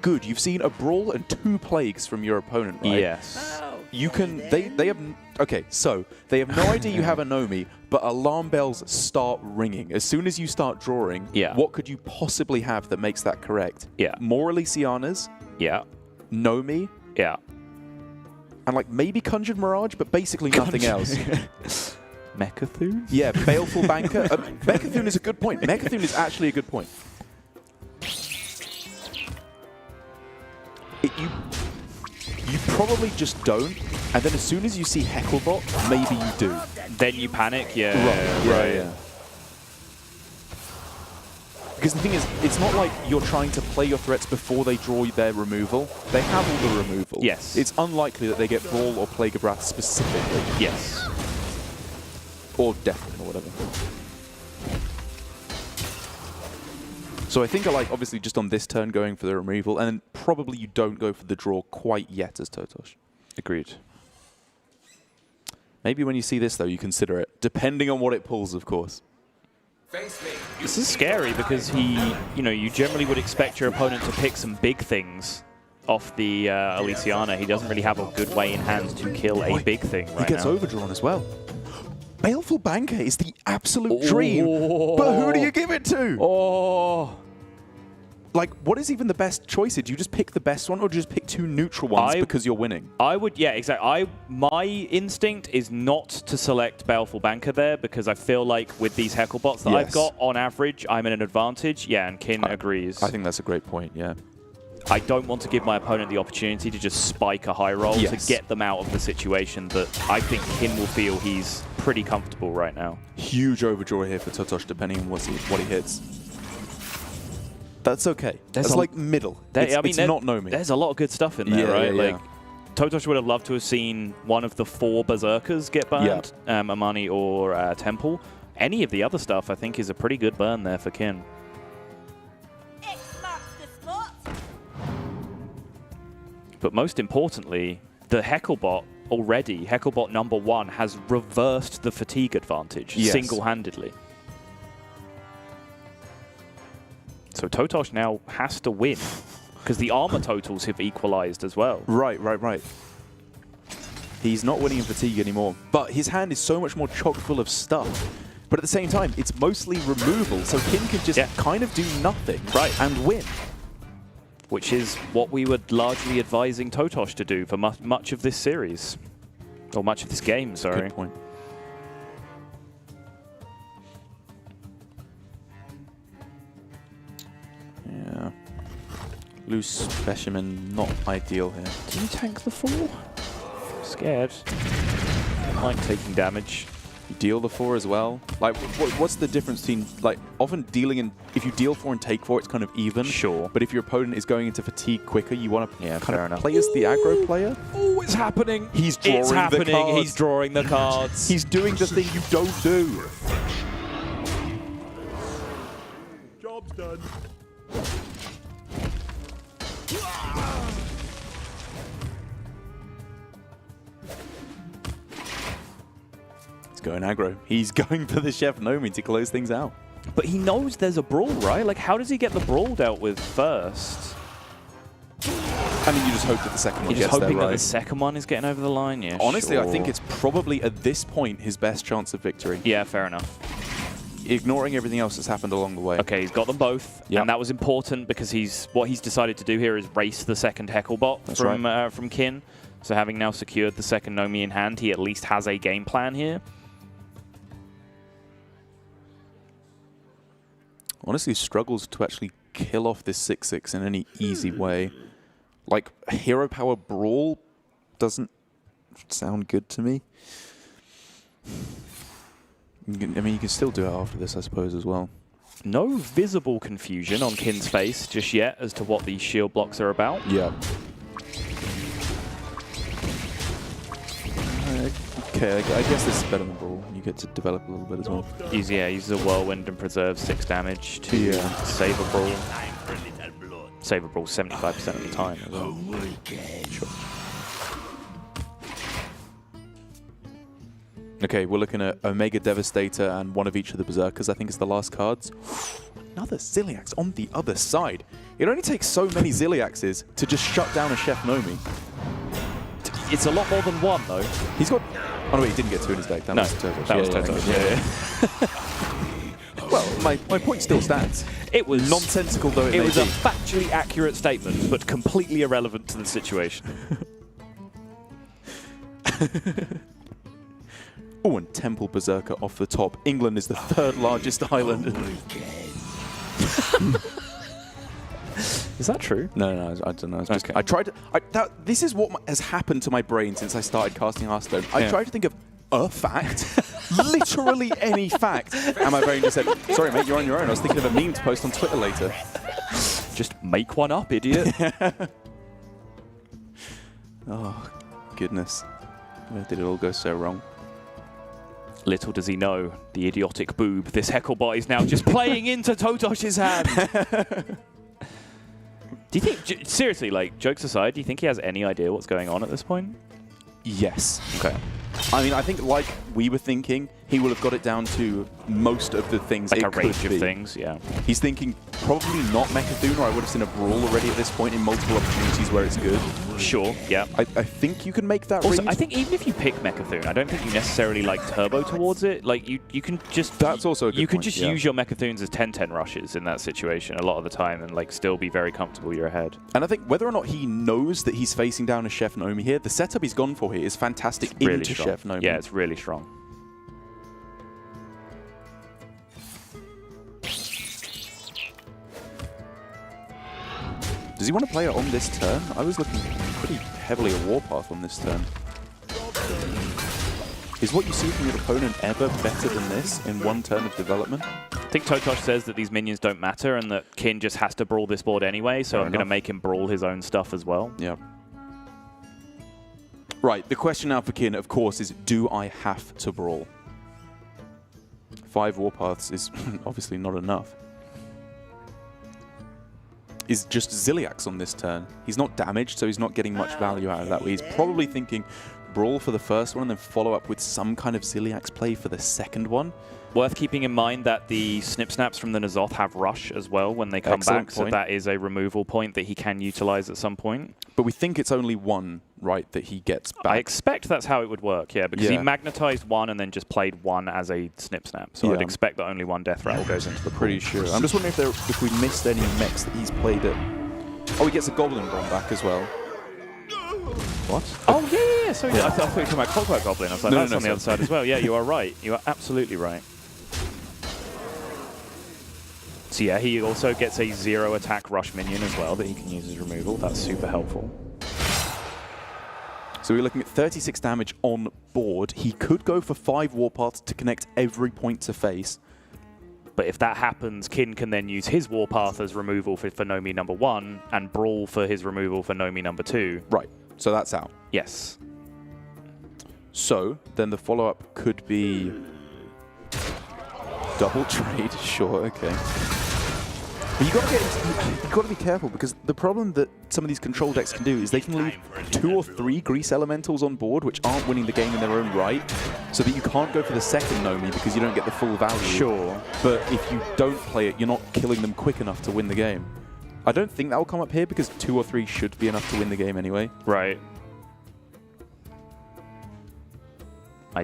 good. You've seen a brawl and 2 plagues from your opponent, right? Yes. Oh, You can... They have... Okay, so they have no idea you have a Nomi, but alarm bells start ringing. As soon as you start drawing, what could you possibly have that makes that correct? Yeah. More Elysianas, Yeah. Nomi, Yeah. and like maybe Conjured Mirage, but basically nothing else. Mechathune? Yeah, Baleful Banker. Mechathune is a good point. Mechathune is actually a good point. You probably just don't, and then as soon as you see Hecklebot, maybe you do. Then you panic? Yeah. Yeah. Because the thing is, it's not like you're trying to play your threats before they draw their removal. They have all the removal. Yes. It's unlikely that they get Brawl or Plague of Wrath specifically. Yes. Or Deathwing or whatever. So I think I like, obviously, just on this turn going for the removal, and then probably you don't go for the draw quite yet as totosh. Agreed. Maybe when you see this, though, you consider it, depending on what it pulls, of course. This is scary because you generally would expect your opponent to pick some big things off the Elysiana. He doesn't really have a good way in hand to kill a big thing right now. He gets overdrawn as well. Baleful Banker is the absolute dream, but who do you give it to? Oh. Like, what is even the best choice? Do you just pick the best one, or do you just pick 2 neutral ones because you're winning? I would, yeah, exactly. My instinct is not to select Baleful Banker there because I feel like with these Hecklebots that I've got, on average, I'm in an advantage. Yeah, and Kin agrees. I think that's a great point, yeah. I don't want to give my opponent the opportunity to just spike a high roll to get them out of the situation that I think Kin will feel he's pretty comfortable right now. Huge overdraw here for totosh, depending on what he hits. That's okay. That's like middle. It's not Nomi. There's a lot of good stuff in there, right? Yeah. Like, totosh would have loved to have seen one of the 4 berserkers get burned, Amani or Temple. Any of the other stuff, I think, is a pretty good burn there for Kin. But most importantly, the Hecklebot already, Hecklebot #1, has reversed the fatigue advantage single-handedly. So totosh now has to win, because the armor totals have equalized as well. Right. He's not winning in fatigue anymore, but his hand is so much more chock full of stuff. But at the same time, it's mostly removal, so Kin can just kind of do nothing and win. Which is what we were largely advising totosh to do for much of this series. Or much of this game, sorry. Good point. Yeah. Loose specimen, not ideal here. Do you tank the 4? Scared. I like taking damage. You deal the 4 as well. Like, what's the difference between, like, often dealing and if you deal 4 and take 4, it's kind of even. Sure. But if your opponent is going into fatigue quicker, you want to kind of play as the aggro player. Oh, it's happening. He's drawing the cards. He's drawing the cards. He's doing the thing you don't do. Job's done. He's going aggro. He's going for the Chef Nomi to close things out. But he knows there's a brawl, right? Like, how does he get the brawl dealt with first? I mean, you just hope that the second one You're gets just hoping there, that right? the second one is getting over the line, yeah. Honestly, sure. I think it's probably at this point his best chance of victory. Yeah, fair enough. Ignoring everything else that's happened along the way. Okay, he's got them both, and that was important because what he's decided to do here is race the second Hecklebot from Kin. So having now secured the second Nomi in hand, he at least has a game plan here. Honestly, struggles to actually kill off this 6-6 in any easy way. Like, Hero Power Brawl doesn't sound good to me. I mean, you can still do it after this, I suppose, as well. No visible confusion on Kin's face just yet as to what these shield blocks are about. Yeah. Okay, I guess this is better than Brawl. You get to develop a little bit as well. Uses a Whirlwind and preserves 6 damage to save a Brawl. Save a Brawl 75% of the time as well. Sure. Okay, we're looking at Omega Devastator and one of each of the Berserkers, I think is the last cards. Another Ziliax on the other side. It only takes so many Ziliaxes to just shut down a Chef Nomi. It's a lot more than one, though. He's got... Oh, no, wait, he didn't get 2 in his deck. That was totosh. That was totosh, yeah. Well, my point still stands. It was... Nonsensical though it was a factually accurate statement, but completely irrelevant to the situation. Oh, and Temple Berserker off the top. England is the 3rd largest island. Is that true? No, I don't know. It's just, I tried to... this is what has happened to my brain since I started casting Hearthstone. I tried to think of a fact, literally any fact, and my brain just said, sorry, mate, you're on your own. I was thinking of a meme to post on Twitter later. Just make one up, idiot. Oh, goodness. Where did it all go so wrong? Little does he know, the idiotic boob, this Hecklebot is now just playing into totosh's hand. Do you think, seriously, like, jokes aside, do you think he has any idea what's going on at this point? Yes. Okay. I mean, I think, like we were thinking, he will have got it down to most of the things like it a range could of be. things, yeah. He's thinking probably not Mechathune, or I would have seen a Brawl already at this point in multiple opportunities where it's good. Sure, yeah. I think you can make that also, read. I think even if you pick Mechathune, I don't think you necessarily like turbo towards it. Like you can just That's also a good you can point, just yeah. use your Mechathunes as 10-10 rushes in that situation a lot of the time and like still be very comfortable you're ahead. And I think whether or not he knows that he's facing down a Chef Nomi here, the setup he's gone for here is fantastic It's really into strong. Chef Nomi. Yeah, it's really strong. Does he want to play it on this turn? I was looking pretty heavily at Warpath on this turn. Is what you see from your opponent ever better than this in one turn of development? I think totosh says that these minions don't matter and that Kin just has to brawl this board anyway, so I'm going to make him brawl his own stuff as well. Yeah. Right, the question now for Kin, of course, is do I have to brawl? 5 Warpaths is obviously not enough. Is just Ziliax on this turn. He's not damaged, so he's not getting much value out of that. He's probably thinking brawl for the first one and then follow up with some kind of Ziliax play for the second one. Worth keeping in mind that the Snip Snaps from the N'Zoth have Rush as well when they come back, so that is a removal point that he can utilize at some point. But we think it's only one, right, that he gets back. I expect that's how it would work, yeah, because he magnetized one and then just played one as a Snip Snap. So I'd expect that only one Death Rattle goes into the pool. Pretty sure. I'm just wondering if we missed any mechs that he's played at. Oh, he gets a Goblin Bomb back as well. What? Oh, yeah. So I thought you were talking about Clockwork Goblin. I was like, that's on the other side as well. Yeah, you are right. You are absolutely right. So yeah, he also gets a 0 attack rush minion as well that he can use as removal. That's super helpful. So we're looking at 36 damage on board. He could go for 5 Warpaths to connect every point to face. But if that happens, Kin can then use his Warpath as removal for Nomi number 1 and Brawl for his removal for Nomi number 2. Right, so that's out. Yes. So then the follow-up could be double trade. Sure, okay. But you got to be careful, because the problem that some of these control decks can do is they can leave 2 or 3 Grease Elementals on board which aren't winning the game in their own right, so that you can't go for the second Nomi because you don't get the full value. Sure. But if you don't play it, you're not killing them quick enough to win the game. I don't think that will come up here because 2 or 3 should be enough to win the game anyway. Right. I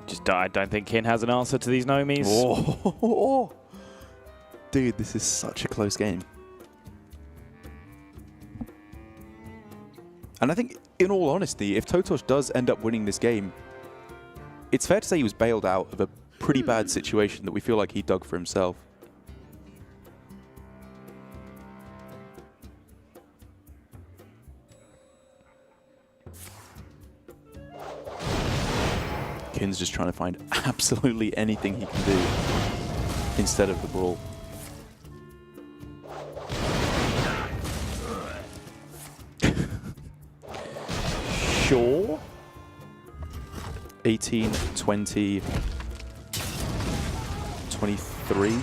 don't think Kin has an answer to these Nomis. Oh. Dude, this is such a close game. And I think, in all honesty, if totosh does end up winning this game, it's fair to say he was bailed out of a pretty bad situation that we feel like he dug for himself. Kin's just trying to find absolutely anything he can do instead of the brawl. Sure. 18, 20, 23.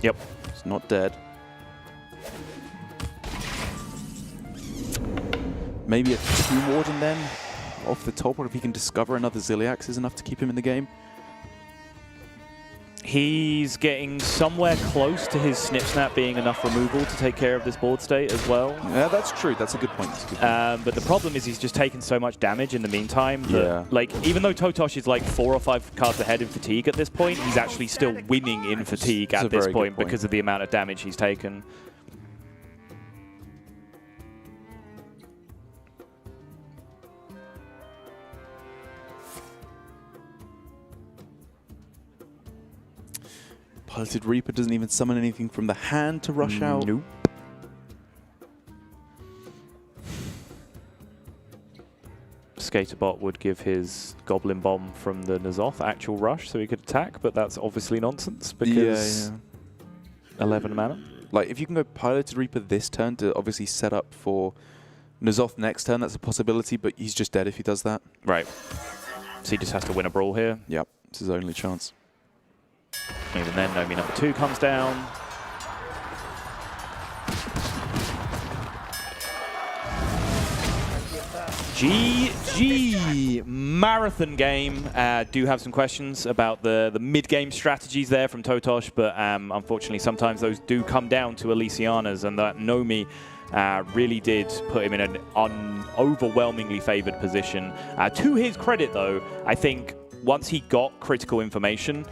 Yep. It's not dead. Maybe a 2 Warden then off the top, or if he can discover another Ziliax is enough to keep him in the game. He's getting somewhere close to his Snip Snap being enough removal to take care of this board state as well. Yeah, that's true. That's a good point. But the problem is he's just taken so much damage in the meantime that, like, even though totosh is like 4 or 5 cards ahead in fatigue at this point, he's actually still winning in fatigue at this point because of the amount of damage he's taken. Piloted Reaper doesn't even summon anything from the hand to rush out. Nope. Skaterbot would give his Goblin Bomb from the N'Zoth actual rush so he could attack, but that's obviously nonsense because 11 mana. Like, if you can go Piloted Reaper this turn to obviously set up for N'Zoth next turn, that's a possibility, but he's just dead if he does that. Right. So he just has to win a brawl here. Yep, it's his only chance. Even then, Nomi number 2 comes down. GG! Marathon game. Do have some questions about the mid-game strategies there from totosh, but unfortunately sometimes those do come down to Elysianas, and that Nomi really did put him in an overwhelmingly favored position. To his credit, though, I think once he got critical information,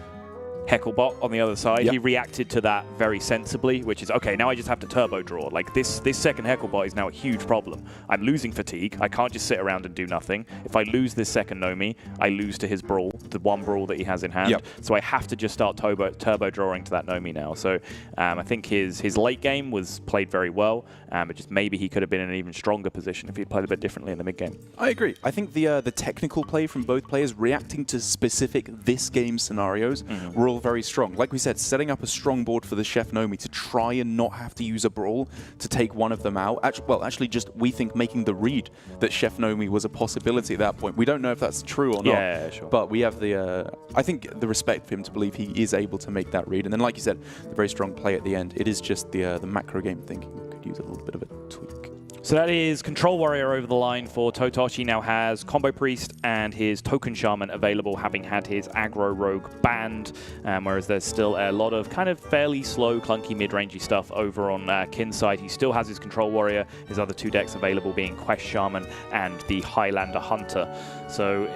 Hecklebot on the other side. Yep. He reacted to that very sensibly, which is, okay, now I just have to turbo draw. Like, this second Hecklebot is now a huge problem. I'm losing fatigue. I can't just sit around and do nothing. If I lose this second Nomi, I lose to his Brawl, the one Brawl that he has in hand. Yep. So I have to just start turbo drawing to that Nomi now. So I think his late game was played very well, but just maybe he could have been in an even stronger position if he'd played a bit differently in the mid game. I agree. I think the technical play from both players reacting to specific this game scenarios were all very strong. Like we said, setting up a strong board for the Chef Nomi to try and not have to use a Brawl to take one of them out. Actually, just we think making the read that Chef Nomi was a possibility at that point. We don't know if that's true or not. Yeah, sure. But we have the, I think, the respect for him to believe he is able to make that read. And then, like you said, the very strong play at the end. It is just the macro game thinking could use a little bit of a tweak. So that is Control Warrior over the line for totosh. He now has Combo Priest and his Token Shaman available, having had his Aggro Rogue banned, whereas there's still a lot of kind of fairly slow, clunky, mid-rangey stuff over on Kin's side. He still has his Control Warrior, his other two decks available being Quest Shaman and the Highlander Hunter. So,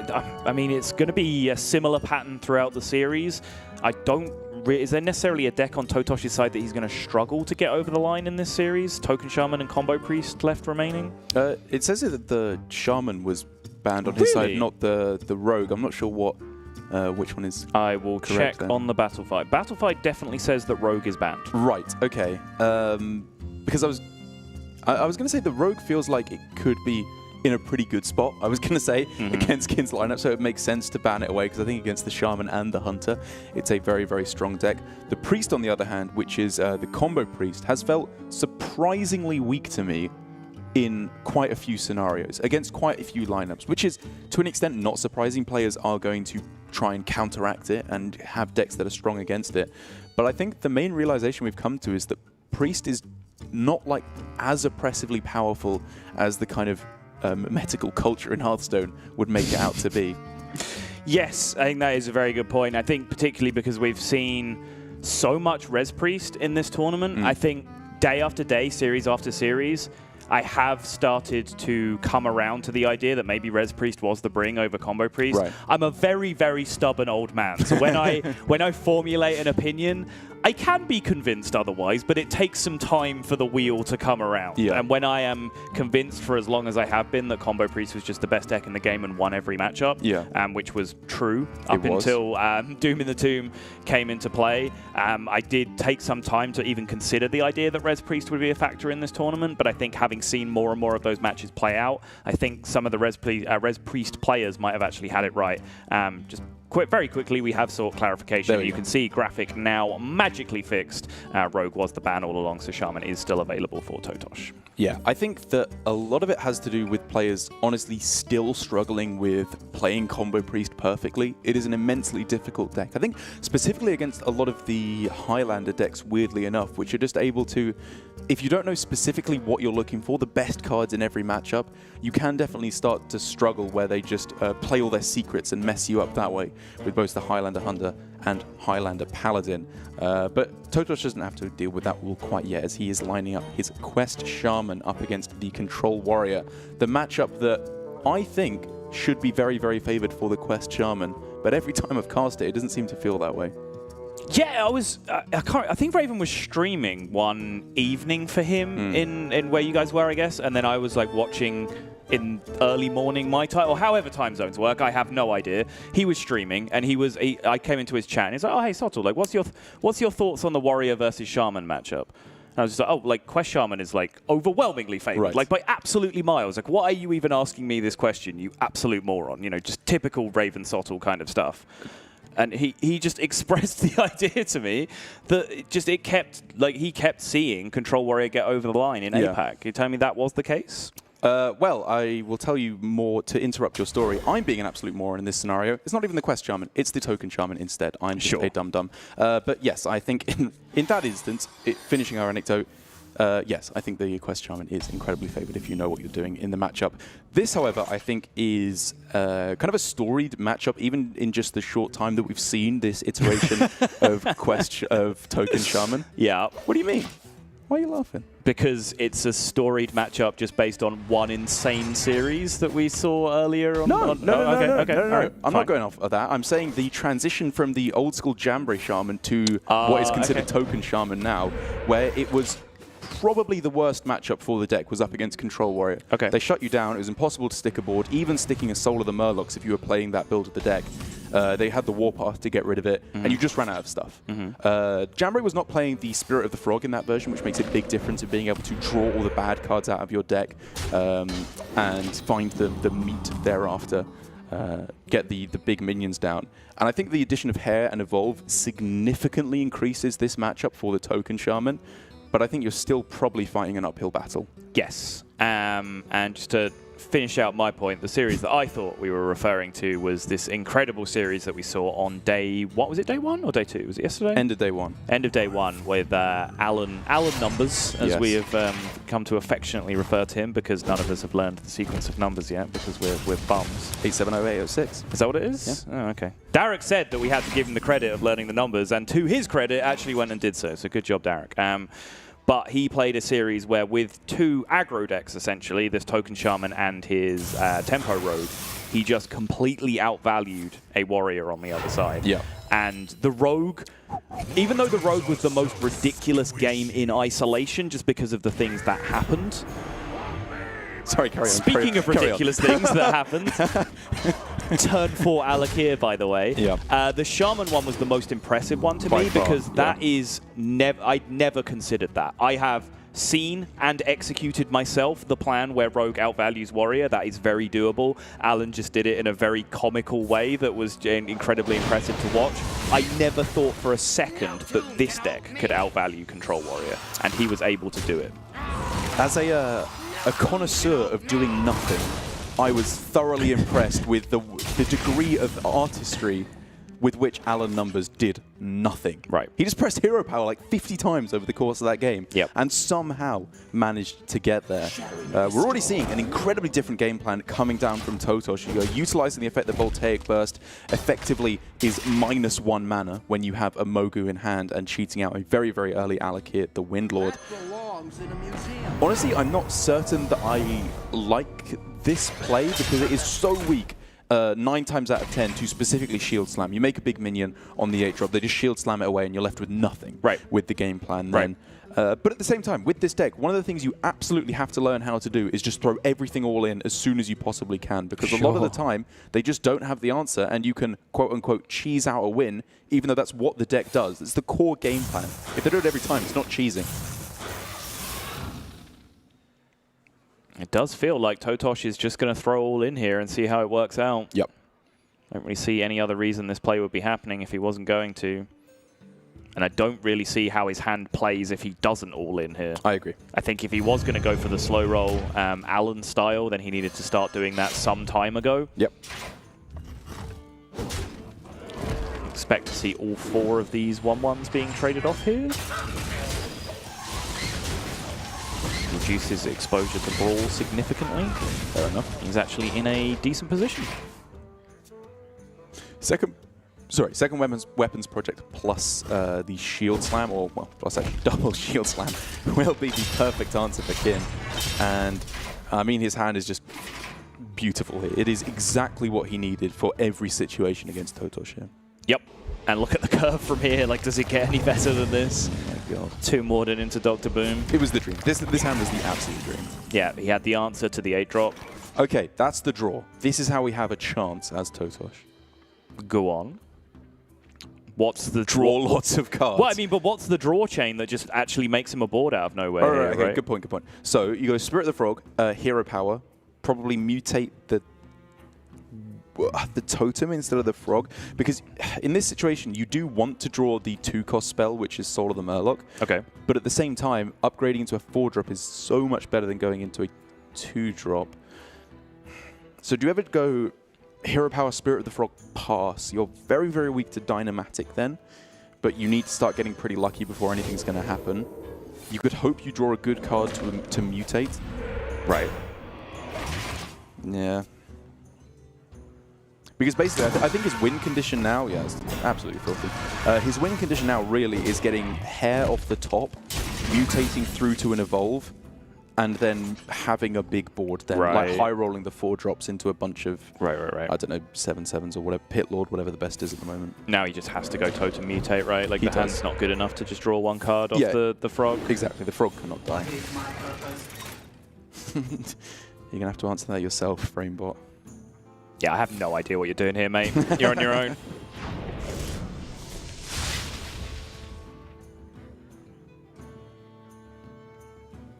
I mean, it's going to be a similar pattern throughout the series. Is there necessarily a deck on totosh's side that he's going to struggle to get over the line in this series? Token Shaman and Combo Priest left remaining? It says here that the Shaman was banned on his side, not the Rogue. I'm not sure which one is I will check then. on the Battlefight. Battlefight definitely says that Rogue is banned. Right, okay. Because I was going to say the Rogue feels like it could be in a pretty good spot, I was going to say, against Kin's lineup, so it makes sense to ban it away, because I think against the Shaman and the Hunter, it's a very, very strong deck. The Priest, on the other hand, which is the Combo Priest, has felt surprisingly weak to me in quite a few scenarios, against quite a few lineups, which is, to an extent, not surprising. Players are going to try and counteract it and have decks that are strong against it. But I think the main realization we've come to is that Priest is not like as oppressively powerful as the kind of medical culture in Hearthstone would make it out to be. Yes, I think that is a very good point. I think particularly because we've seen so much Res Priest in this tournament. I think day after day, series after series, I have started to come around to the idea that maybe Res Priest was the bring over Combo Priest. Right. I'm a very, very stubborn old man. So when I formulate an opinion, I can be convinced otherwise, but it takes some time for the wheel to come around. Yeah. And when I am convinced for as long as I have been that Combo Priest was just the best deck in the game and won every matchup, which was true up until Doom in the Tomb came into play. I did take some time to even consider the idea that Res Priest would be a factor in this tournament, but I think having seen more and more of those matches play out, I think some of the Res Priest players might have actually had it right. Very quickly, we have sought clarification. You can see graphic now magically fixed. Rogue was the ban all along, so Shaman is still available for totosh. Yeah, I think that a lot of it has to do with players honestly still struggling with playing Combo Priest perfectly. It is an immensely difficult deck. I think specifically against a lot of the Highlander decks, weirdly enough, which are just able to, if you don't know specifically what you're looking for, the best cards in every matchup, you can definitely start to struggle where they just play all their secrets and mess you up that way with both the Highlander Hunter and Highlander Paladin. But totosh doesn't have to deal with that all quite yet, as he is lining up his Quest Shaman up against the Control Warrior. The matchup that I think should be very, very favored for the Quest Shaman, but every time I've cast it, it doesn't seem to feel that way. Yeah, I think Raven was streaming one evening for him in where you guys were, I guess, and then I was like watching in early morning my time, or however time zones work. I have no idea. He was streaming, and I came into his chat, and he's like, "Oh, hey, Sotul, like, what's your thoughts on the Warrior versus Shaman matchup?" And I was just like, "Oh, like Quest Shaman is like overwhelmingly favored, like by absolutely miles. Like, why are you even asking me this question, you absolute moron? You know, just typical Raven Sotul kind of stuff." And he just expressed the idea to me that he kept seeing Control Warrior get over the line in APAC. You tell me that was the case? Well, I will tell you more to interrupt your story. I'm being an absolute moron in this scenario. It's not even the Quest Shaman, it's the Token Shaman instead. I'm just a dum-dum. But yes, I think in that instance, finishing our anecdote, yes, I think the Quest Shaman is incredibly favored if you know what you're doing in the matchup. This, however, I think is kind of a storied matchup, even in just the short time that we've seen this iteration of Token Shaman. Yeah. What do you mean? Why are you laughing? Because it's a storied matchup just based on one insane series that we saw earlier on. No. Right, I'm not going off of that. I'm saying the transition from the old school Jamboree Shaman to what is considered Token Shaman now, where it was probably the worst matchup for the deck was up against Control Warrior. Okay. They shut you down. It was impossible to stick a board, even sticking a Soul of the Murlocs if you were playing that build of the deck. They had the Warpath to get rid of it, and you just ran out of stuff. Jamboree was not playing the Spirit of the Frog in that version, which makes a big difference in being able to draw all the bad cards out of your deck and find the meat thereafter. Get the big minions down. And I think the addition of Hair and Evolve significantly increases this matchup for the Token Shaman, but I think you're still probably fighting an uphill battle. Yes. And just to finish out my point, the series that I thought we were referring to was this incredible series that we saw on day, what was it, day 1 or day 2? Was it yesterday? End of day 1. End of day 1 with Alan Numbers, as we have come to affectionately refer to him, because none of us have learned the sequence of numbers yet because we're bums. 870806. Is that what it is? Yeah. Oh, okay. Derek said that we had to give him the credit of learning the numbers, and to his credit, actually went and did so. So good job, Derek. But he played a series where with 2 aggro decks, essentially, this Token Shaman and his Tempo Rogue, he just completely outvalued a Warrior on the other side. Yeah. And the Rogue, even though the Rogue was the most ridiculous game in isolation just because of the things that happened. Sorry, carry on. Speaking of ridiculous things that happened, turn 4 Alakir, by the way. Yeah. The Shaman one was the most impressive one to me because that is I'd never considered that. I have seen and executed myself the plan where Rogue outvalues Warrior. That is very doable. Alan just did it in a very comical way that was incredibly impressive to watch. I never thought for a second that this deck could outvalue Control Warrior, and he was able to do it. As a connoisseur of doing nothing, I was thoroughly impressed with the degree of artistry with which Alan Numbers did nothing. Right. He just pressed Hero Power like 50 times over the course of that game and somehow managed to get there. We're already seeing an incredibly different game plan coming down from totosh. You're utilizing the effect of Voltaic Burst effectively is -1 mana when you have a Mogu in hand and cheating out a very, very early Alakir, the Windlord. Honestly, I'm not certain that I like this play because it is so weak 9 times out of 10 to specifically shield slam. You make a big minion on the 8-drop, they just shield slam it away and you're left with nothing with the game plan then. But at the same time, with this deck, one of the things you absolutely have to learn how to do is just throw everything all in as soon as you possibly can, because a lot of the time, they just don't have the answer and you can quote-unquote cheese out a win, even though that's what the deck does. It's the core game plan. If they do it every time, it's not cheesing. It does feel like totosh is just going to throw all in here and see how it works out. Yep. I don't really see any other reason this play would be happening if he wasn't going to. And I don't really see how his hand plays if he doesn't all in here. I agree. I think if he was going to go for the slow roll Alan style, then he needed to start doing that some time ago. Yep. Expect to see all 4 of these 1/1s being traded off here. Reduces exposure to brawl significantly. Fair enough. He's actually in a decent position. Second weapons project plus the shield slam, or well, plus actually double shield slam, will be the perfect answer for Kin. And I mean, his hand is just beautiful here. It is exactly what he needed for every situation against totosh here. Yep. And look at the curve from here. Like, does it get any better than this? Oh my god. 2 Morden into Dr. Boom. It was the dream. This hand was the absolute dream. Yeah, he had the answer to the 8-drop. Okay, that's the draw. This is how we have a chance as totosh. Go on. What's the draw? Lots of cards. Well, I mean, but what's the draw chain that just actually makes him a board out of nowhere? Oh, okay, good point, good point. So you go Spirit of the Frog, Hero Power, probably mutate the totem instead of the frog, because in this situation you do want to draw the 2-cost spell, which is Soul of the Murloc. Okay. But at the same time, upgrading into a 4-drop is so much better than going into a 2-drop. So do you ever go Hero Power, Spirit of the Frog, pass? You're very, very weak to Dynamatic then, but you need to start getting pretty lucky before anything's going to happen. You could hope you draw a good card to mutate. Right. Yeah. Because basically, I think his win condition now, yeah, it's absolutely filthy. His win condition now really is getting Hair off the top, mutating through to an evolve, and then having a big board then, like high rolling the 4-drops into a bunch of, I don't know, 7/7s or whatever, Pit Lord, whatever the best is at the moment. Now he just has to go totem mutate, right? Like the hand's not good enough to just draw one card off the frog. Exactly, the frog cannot die. You're going to have to answer that yourself, Framebot. Yeah, I have no idea what you're doing here, mate. You're on your own.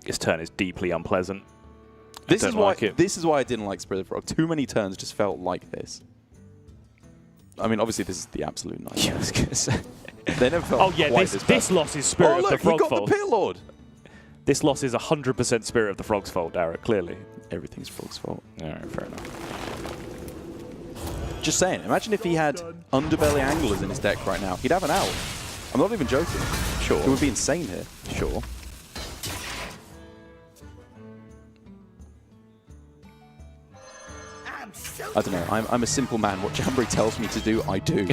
This turn is deeply unpleasant. This is why I didn't like Spirit of the Frog. Too many turns just felt like this. I mean, obviously this is the absolute nightmare. Yeah, I was gonna say. They never felt this loss is Spirit of the Frog's he got fault. the Pit Lord. This loss is 100% Spirit of the Frog's fault, Derek, clearly. Everything's Frog's fault. Alright, fair enough. Just saying, imagine if he had Underbelly Anglers in his deck right now. He'd have an out. I'm not even joking. Sure. It would be insane here. Sure. I don't know. I'm a simple man. What Jamboree tells me to do, I do.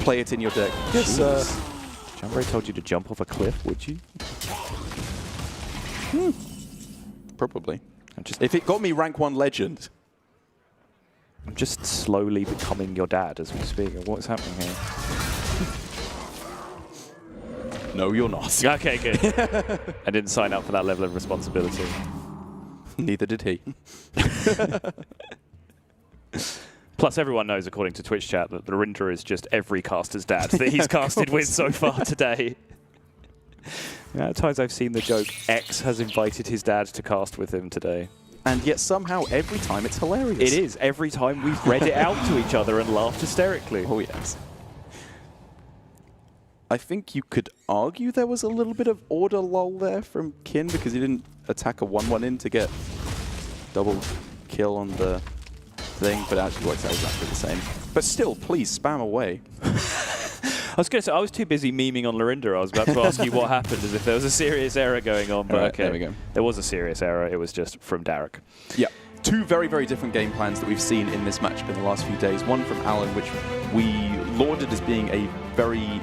Play it in your deck. Yes, sir. Jamboree told you to jump off a cliff, would you? Probably. If it got me rank 1 legend. I'm just slowly becoming your dad as we speak. What's happening here? No, you're not. Okay, good. I didn't sign up for that level of responsibility. Neither did he. Plus, everyone knows, according to Twitch chat, that Larinder is just every caster's dad that he's casted with so far today. At times I've seen the joke, X has invited his dad to cast with him today. And yet somehow every time it's hilarious. It is. Every time we've read it out to each other and laughed hysterically. Oh, yes. I think you could argue there was a little bit of order lull there from Kin because he didn't attack a 1/1 in to get double kill on the thing, but it actually works out exactly the same. But still, please spam away. I was going to say, I was too busy memeing on Larinder. I was about to ask you what happened, as if there was a serious error going on. But okay, there we go. There was a serious error. It was just from Derek. Yeah. 2 very, very different game plans that we've seen in this matchup in the last few days. One from Alan, which we lauded as being a very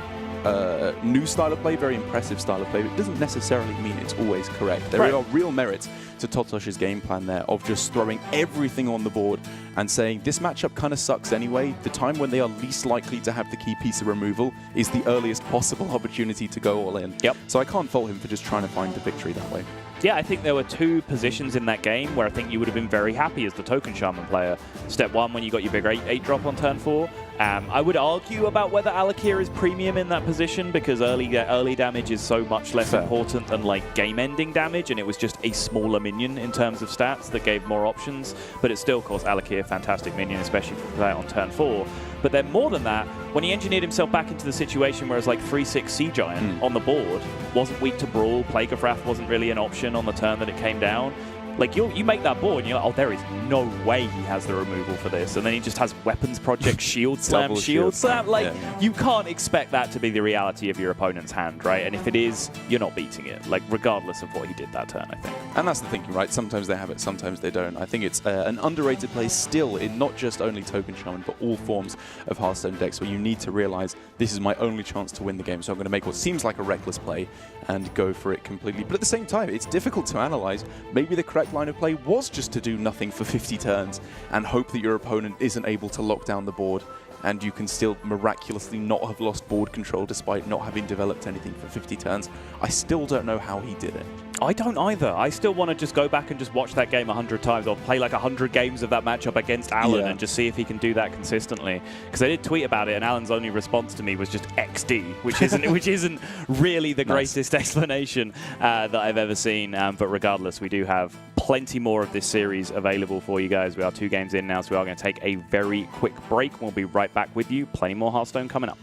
new style of play, very impressive style of play, but it doesn't necessarily mean it's always correct. There are real merits to Totosh's game plan there of just throwing everything on the board and saying this matchup kind of sucks anyway. The time when they are least likely to have the key piece of removal is the earliest possible opportunity to go all in. Yep. So I can't fault him for just trying to find the victory that way. Yeah, I think there were 2 positions in that game where I think you would have been very happy as the token shaman player. Step 1, when you got your big 8-drop on turn 4. I would argue about whether Alakir is premium in that position because early damage is so much less important than like game-ending damage, and it was just a smaller minion in terms of stats that gave more options. But it's still, of course, Alakir, fantastic minion, especially if you play it on turn 4. But then more than that, when he engineered himself back into the situation where it's like 3/6 Sea Giant on the board, wasn't weak to Brawl, Plague of Wrath wasn't really an option on the turn that it came down. Like, you make that board and you're like, oh, there is no way he has the removal for this. And then he just has Weapons Project, Shield Slam, Shield Slam. Like, you can't expect that to be the reality of your opponent's hand, right? And if it is, you're not beating it, like, regardless of what he did that turn, I think. And that's the thinking, right? Sometimes they have it, sometimes they don't. I think it's an underrated play still in not just only Token Shaman, but all forms of Hearthstone decks where you need to realize this is my only chance to win the game, so I'm going to make what seems like a reckless play and go for it completely. But at the same time, it's difficult to analyze. Maybe the correct line of play was just to do nothing for 50 turns and hope that your opponent isn't able to lock down the board, and you can still miraculously not have lost board control despite not having developed anything for 50 turns. I still don't know how he did it. I don't either. I still want to just go back and just watch that game 100 times or play like 100 games of that matchup against Alan and just see if he can do that consistently. Because I did tweet about it, and Alan's only response to me was just XD, which isn't really the greatest explanation that I've ever seen. But regardless, we do have plenty more of this series available for you guys. We are 2 games in now, so we are going to take a very quick break. We'll be right back with you. Plenty more Hearthstone coming up.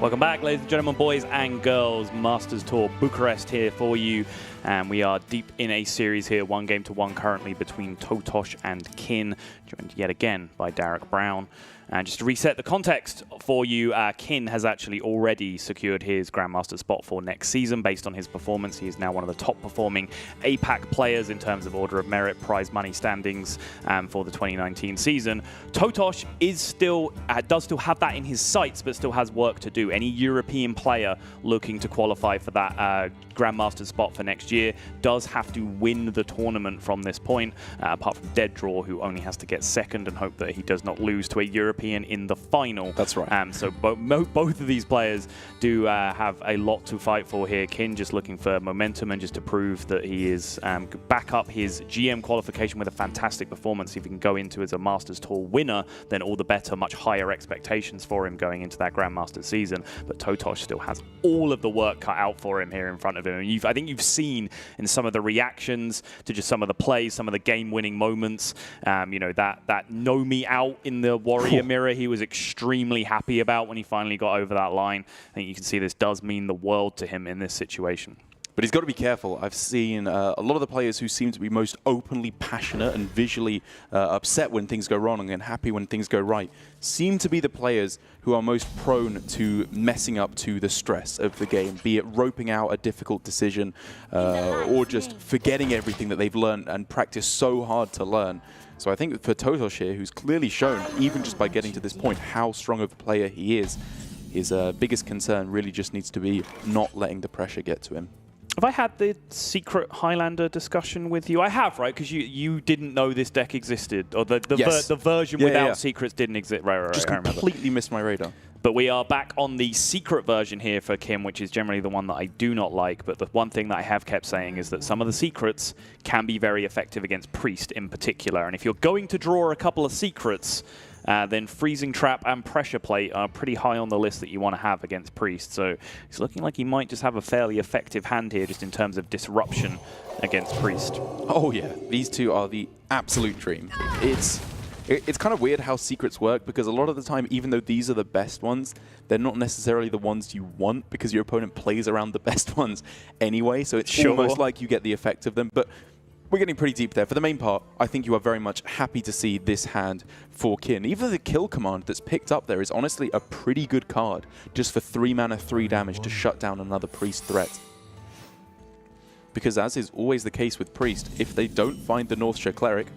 Welcome back, ladies and gentlemen, boys and girls. Masters Tour Bucharest here for you. And we are deep in a series here, 1-1 currently between totosh and Kin, joined yet again by Derek Brown. And just to reset the context for you, Kin has actually already secured his Grandmaster spot for next season based on his performance. He is now one of the top performing APAC players in terms of order of merit, prize money standings for the 2019 season. totosh is still does still have that in his sights, but still has work to do. Any European player looking to qualify for that Grandmaster spot for next year does have to win the tournament from this point, apart from Dead Draw, who only has to get second and hope that he does not lose to a European in the final. That's right. So both of these players do have a lot to fight for here. Kin just looking for momentum and just to prove that he is back up his GM qualification with a fantastic performance. If he can go into as a Masters Tour winner, then all the better. Much higher expectations for him going into that Grandmaster season. But totosh still has all of the work cut out for him here in front of him. And I think you've seen in some of the reactions to just some of the plays, some of the game-winning moments, you know, that know me out in the Warrior mirror, he was extremely happy about when he finally got over that line. I think you can see this does mean the world to him in this situation. But he's got to be careful. I've seen a lot of the players who seem to be most openly passionate and visually upset when things go wrong and happy when things go right seem to be the players who are most prone to messing up to the stress of the game, be it roping out a difficult decision or just forgetting everything that they've learned and practiced so hard to learn. So I think for totosh here, who's clearly shown, even just by getting to this point, how strong of a player he is, his biggest concern really just needs to be not letting the pressure get to him. Have I had the secret Highlander discussion with you? I have, right? Because you didn't know this deck existed, or the version without secrets didn't exist. Right, just completely missed my radar. But we are back on the secret version here for Kim, which is generally the one that I do not like. But the one thing that I have kept saying is that some of the secrets can be very effective against Priest in particular. And if you're going to draw a couple of secrets, then Freezing Trap and Pressure Plate are pretty high on the list that you want to have against Priest. So it's looking like he might just have a fairly effective hand here just in terms of disruption against Priest. Oh yeah, these two are the absolute dream. It's kind of weird how secrets work, because a lot of the time, even though these are the best ones, they're not necessarily the ones you want, because your opponent plays around the best ones anyway, so it's almost like you get the effect of them. But we're getting pretty deep there. For the main part, I think you are very much happy to see this hand for Kin. Even the kill command that's picked up there is honestly a pretty good card, just for 3 mana, 3 damage to shut down another Priest threat. Because as is always the case with Priest, if they don't find the Northshire Cleric,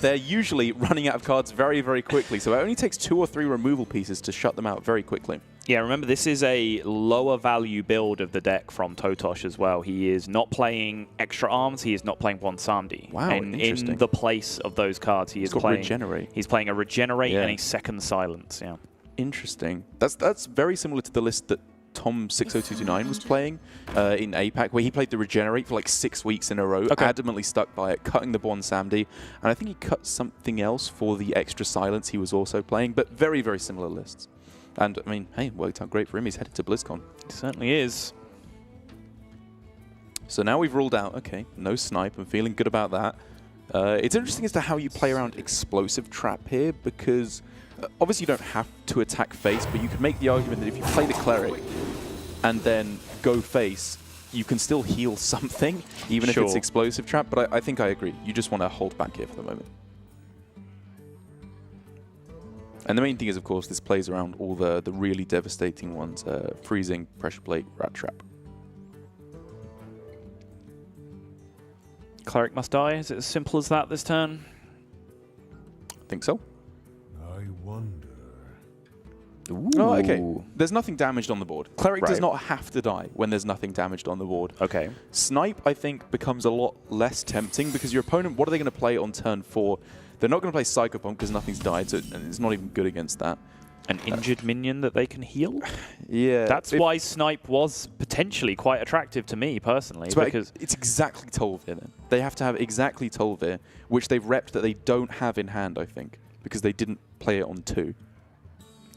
they're usually running out of cards very, very quickly. So it only takes 2 or 3 removal pieces to shut them out very quickly. Yeah, remember, this is a lower value build of the deck from totosh as well. He is not playing extra arms. He is not playing one Samdi. Wow, interesting. In the place of those cards, he is playing Regenerate. He's playing a Regenerate and a second Silence. Yeah. Interesting. That's very similar to the list that Tom60229 was playing in APAC, where he played the Regenerate for like 6 weeks in a row, adamantly stuck by it, cutting the Bon Samdi, and I think he cut something else for the extra Silence he was also playing, but very, very similar lists. And, I mean, hey, it worked out great for him. He's headed to BlizzCon. It certainly is. So now we've ruled out, okay, no snipe. I'm feeling good about that. It's interesting as to how you play around Explosive Trap here, because obviously you don't have to attack face, but you could make the argument that if you play the Cleric and then go face, you can still heal something, even if it's Explosive Trap. But I think I agree. You just want to hold back here for the moment. And the main thing is, of course, this plays around all the really devastating ones. Freezing, Pressure Plate, Rat Trap. Cleric must die. Is it as simple as that this turn? I think so. I wonder. Ooh. Oh, okay. There's nothing damaged on the board. Cleric does not have to die when there's nothing damaged on the board. Okay. Snipe, I think, becomes a lot less tempting, because your opponent, what are they going to play on turn 4? They're not going to play Psychopomp because nothing's died, so and it's not even good against that. An injured minion that they can heal? Yeah. That's why Snipe was potentially quite attractive to me, personally. Because it's exactly Tolvir, then. They have to have exactly Tolvir, which they've repped that they don't have in hand, I think, because they didn't play it on 2.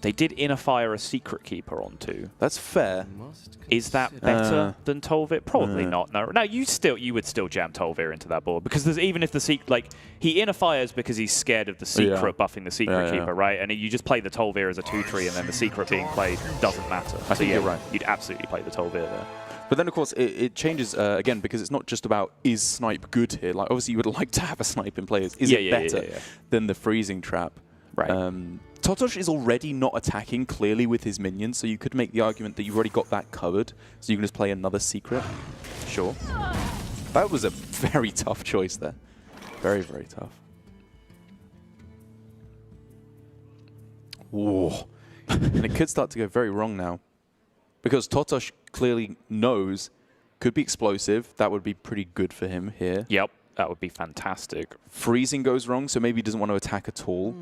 They did inner fire a secret keeper onto. That's fair. Is that better than Tolvir? Probably not. No, you would still jam Tolvir into that board because even if the he inner fires because he's scared of the secret buffing the secret keeper, right? And you just play the Tolvir as a 2/3, and then the secret being played doesn't matter. I think you're right. You'd absolutely play the Tolvir there. But then, of course, it changes again because it's not just about is snipe good here. Like obviously, you would like to have a snipe in players. Is it better than the freezing trap? Right. Totosh is already not attacking clearly with his minions, so you could make the argument that you've already got that covered, so you can just play another secret. Sure. That was a very tough choice there. Very, very tough. Whoa. And it could start to go very wrong now. Because Totosh clearly knows, could be explosive. That would be pretty good for him here. Yep, that would be fantastic. Freezing goes wrong, so maybe he doesn't want to attack at all.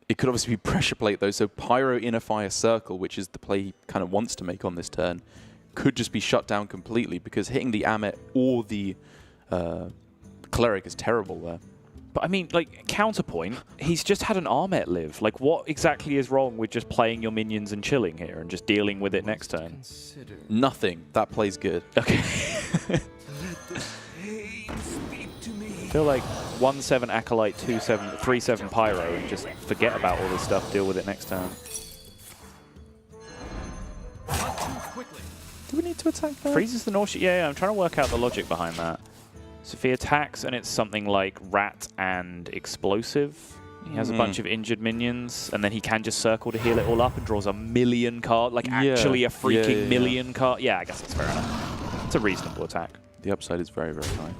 It could obviously be pressure plate, though, so Pyro inner fire circle, which is the play he kind of wants to make on this turn, could just be shut down completely because hitting the Amet or the Cleric is terrible there. But I mean, like, counterpoint, he's just had an Armet live. Like, what exactly is wrong with just playing your minions and chilling here and just dealing with it next turn? Nothing. That play's good. Okay. I feel like 1/7 Acolyte, 2/7, 3/7 Pyro, and just forget about all this stuff, deal with it next turn. Do we need to attack that? Freezes the North. Yeah, I'm trying to work out the logic behind that. So if he attacks and it's something like Rat and Explosive, he has a bunch of injured minions, and then he can just circle to heal it all up and draws a million card, like actually a freaking million card. Yeah, I guess that's fair enough. It's a reasonable attack. The upside is very, very high.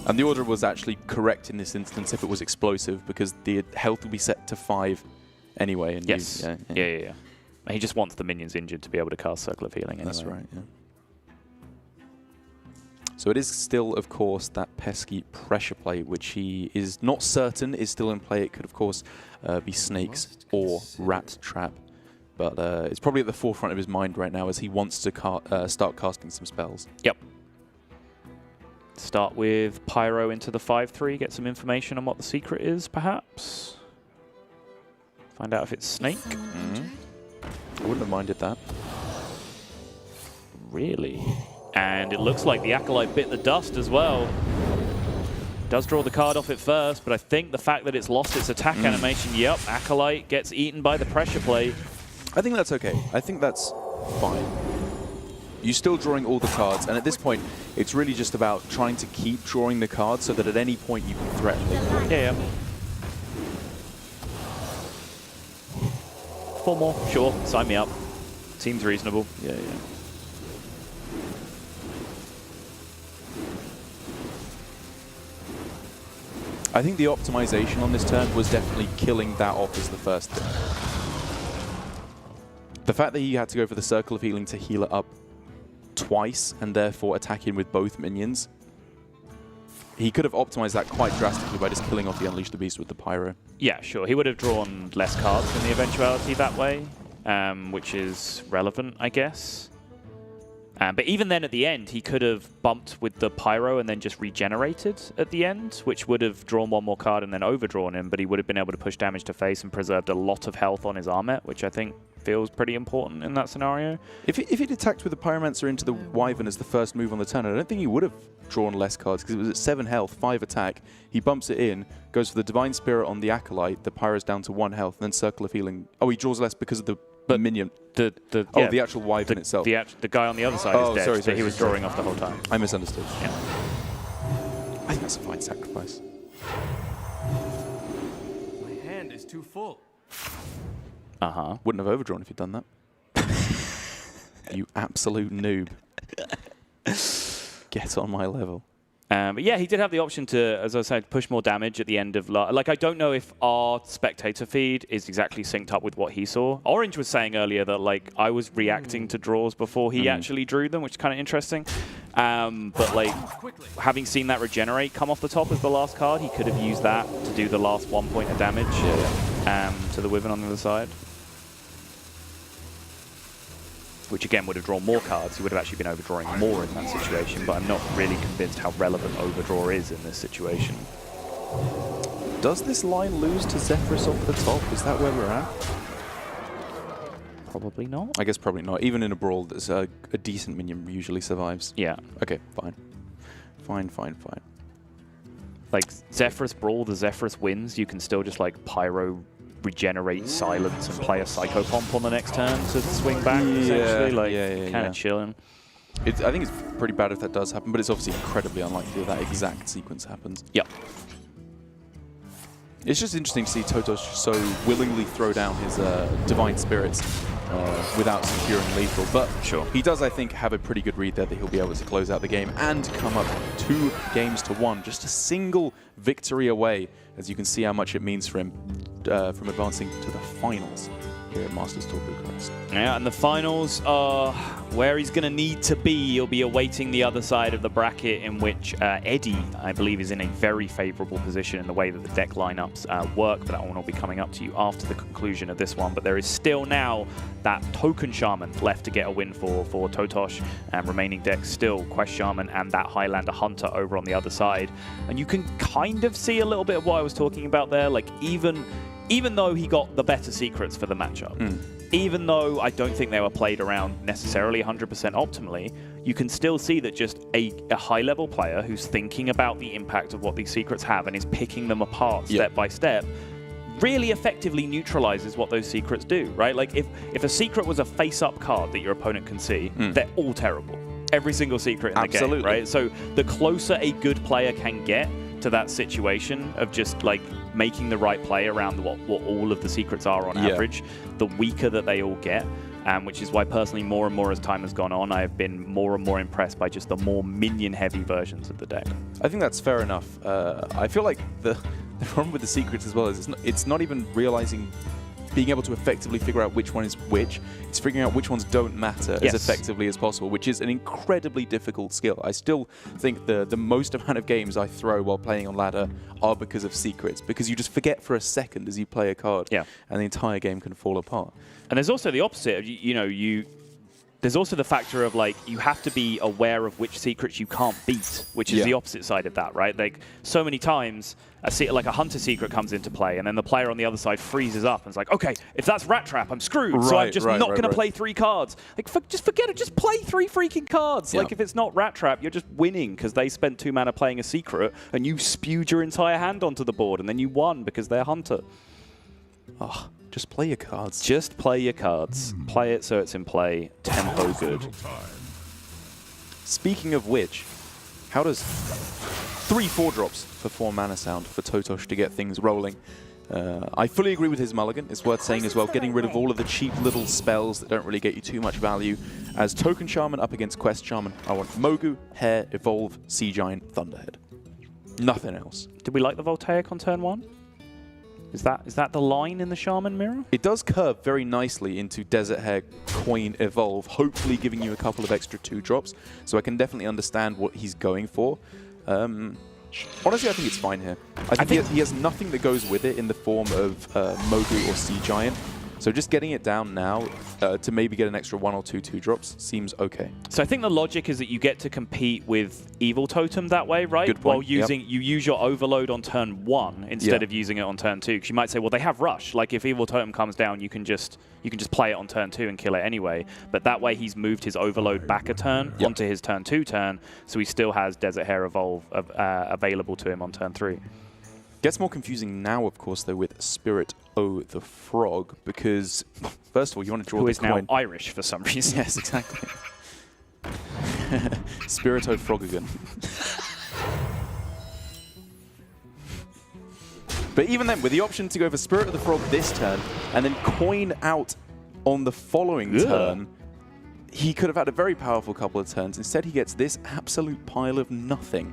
And the order was actually correct in this instance if it was explosive, because the health will be set to 5 anyway. And yes. Yeah. He just wants the minions injured to be able to cast Circle of Healing anyway. That's right, yeah. So it is still, of course, that pesky pressure play, which he is not certain is still in play. It could, of course, be Snakes or Rat Trap. But it's probably at the forefront of his mind right now as he wants to start casting some spells. Yep. Start with Pyro into the 5/3, get some information on what the secret is, perhaps. Find out if it's Snake. I wouldn't have minded that. Really? And it looks like the Acolyte bit the dust as well. Does draw the card off it first, but I think the fact that it's lost its attack animation, yep, Acolyte gets eaten by the pressure play. I think that's okay. I think that's fine. You're still drawing all the cards, and at this point, it's really just about trying to keep drawing the cards so that at any point you can threaten it. Yeah. 4 more, sure, sign me up. Seems reasonable. Yeah. I think the optimization on this turn was definitely killing that off as the first thing. The fact that he had to go for the Circle of Healing to heal it up twice and therefore attack in with both minions, he could have optimized that quite drastically by just killing off the Unleash the Beast with the Pyro. Yeah, sure. He would have drawn less cards in the eventuality that way, which is relevant, I guess. But even then at the end, he could have bumped with the Pyro and then just regenerated at the end, which would have drawn 1 more card and then overdrawn him, but he would have been able to push damage to face and preserved a lot of health on his Armet, which I think feels pretty important in that scenario. If he'd attacked with the Pyromancer into the Wyvern as the first move on the turn, I don't think he would have drawn less cards, because it was at 7 health, 5 attack. He bumps it in, goes for the Divine Spirit on the Acolyte, the Pyro's down to 1 health, and then Circle of Healing. Oh, he draws less because of the minion. The actual Wyvern itself. The guy on the other side is dead, sorry, that he was drawing off the whole time. I misunderstood. Yeah. I think that's a fine sacrifice. My hand is too full. Wouldn't have overdrawn if you'd done that. You absolute noob. Get on my level. But yeah, he did have the option to, as I said, push more damage at the end of... Like, I don't know if our spectator feed is exactly synced up with what he saw. Orange was saying earlier that, like, I was reacting to draws before he actually drew them, which is kind of interesting. But, like, having seen that regenerate come off the top as the last card, he could have used that to do the last 1 point of damage to the Wyvern on the other side. Which again would have drawn more cards. He would have actually been overdrawing more in that situation, but I'm not really convinced how relevant overdraw is in this situation. Does this line lose to Zephrys off the top? Is that where we're at? Probably not. I guess probably not. Even in a brawl, there's a decent minion usually survives. Yeah. Okay, fine. Fine. Like, Zephyrus Brawl, the Zephyrus wins, you can still just, like, Pyro, regenerate, silence, and play a Psycho Pomp on the next turn to swing back, essentially. Like, kind of chilling. I think it's pretty bad if that does happen, but it's obviously incredibly unlikely that exact sequence happens. Yep. It's just interesting to see totosh so willingly throw down his Divine Spirits without securing lethal. But sure, he does, I think, have a pretty good read there that he'll be able to close out the game and come up 2 games to 1. Just a single victory away, as you can see how much it means for him from advancing to the finals here at Masters Tour Bucharest. Yeah, and the finals are where he's going to need to be. He'll be awaiting the other side of the bracket, in which Eddie, I believe, is in a very favorable position in the way that the deck lineups work, but that one will be coming up to you after the conclusion of this one. But there is still now that token shaman left to get a win for totosh, and remaining decks still Quest Shaman and that Highlander Hunter over on the other side. And you can kind of see a little bit of what I was talking about there, like even though he got the better secrets for the matchup, even though I don't think they were played around necessarily 100% optimally, you can still see that just a high-level player who's thinking about the impact of what these secrets have and is picking them apart step by step really effectively neutralizes what those secrets do, right? Like, if a secret was a face-up card that your opponent can see, they're all terrible. Every single secret in the game, right? So the closer a good player can get to that situation of just like making the right play around what all of the secrets are on average, the weaker that they all get. Which is why personally more and more as time has gone on, I have been more and more impressed by just the more minion heavy versions of the deck. I think that's fair enough. I feel like the problem with the secrets as well is it's not even realizing, being able to effectively figure out which one is which. It's figuring out which ones don't matter as effectively as possible, which is an incredibly difficult skill. I still think the most amount of games I throw while playing on ladder are because of secrets, because you just forget for a second as you play a card, and the entire game can fall apart. And there's also the opposite. There's also the factor of, like, you have to be aware of which secrets you can't beat, which is the opposite side of that, right? Like, so many times, like a hunter secret comes into play, and then the player on the other side freezes up and is like, okay, if that's Rat Trap, I'm screwed, so I'm just not going to play 3 cards. Like, just forget it, just play 3 freaking cards. Like, if it's not Rat Trap, you're just winning because they spent 2 mana playing a secret, and you spewed your entire hand onto the board, and then you won because they're hunter. Oh. Just play your cards. Just play your cards. Play it so it's in play. Tempo good. Speaking of which, how does 3 4-drops for 4 mana sound for totosh to get things rolling? I fully agree with his mulligan. It's worth saying as well, getting rid of all of the cheap little spells that don't really get you too much value. As token shaman up against quest shaman, I want Mogu, Hare, Evolve, Sea Giant, Thunderhead. Nothing else. Did we like the Voltaic on turn 1? Is that the line in the Shaman mirror? It does curve very nicely into Desert Hare, Coin, Evolve, hopefully giving you a couple of extra 2-drops. So I can definitely understand what he's going for. Honestly, I think it's fine here. I think he has nothing that goes with it in the form of Mogu or Sea Giant. So just getting it down now to maybe get an extra 1 or 2 2-drops seems okay. So I think the logic is that you get to compete with Evil Totem that way, right? Good point. While you use your Overload on turn 1 instead of using it on turn 2. Because you might say, well, they have Rush. Like, if Evil Totem comes down, you can just play it on turn 2 and kill it anyway. But that way he's moved his Overload back a turn onto his turn 2 turn, so he still has Desert Hare Evolve available to him on turn 3. Gets more confusing now, of course, though, with Spirit O the Frog, because, first of all, you want to draw the coin. Who is now Irish for some reason. Yes, exactly. Spirit O Frogagan. But even then, with the option to go for Spirit of the Frog this turn, and then coin out on the following turn, he could have had a very powerful couple of turns. Instead, he gets this absolute pile of nothing.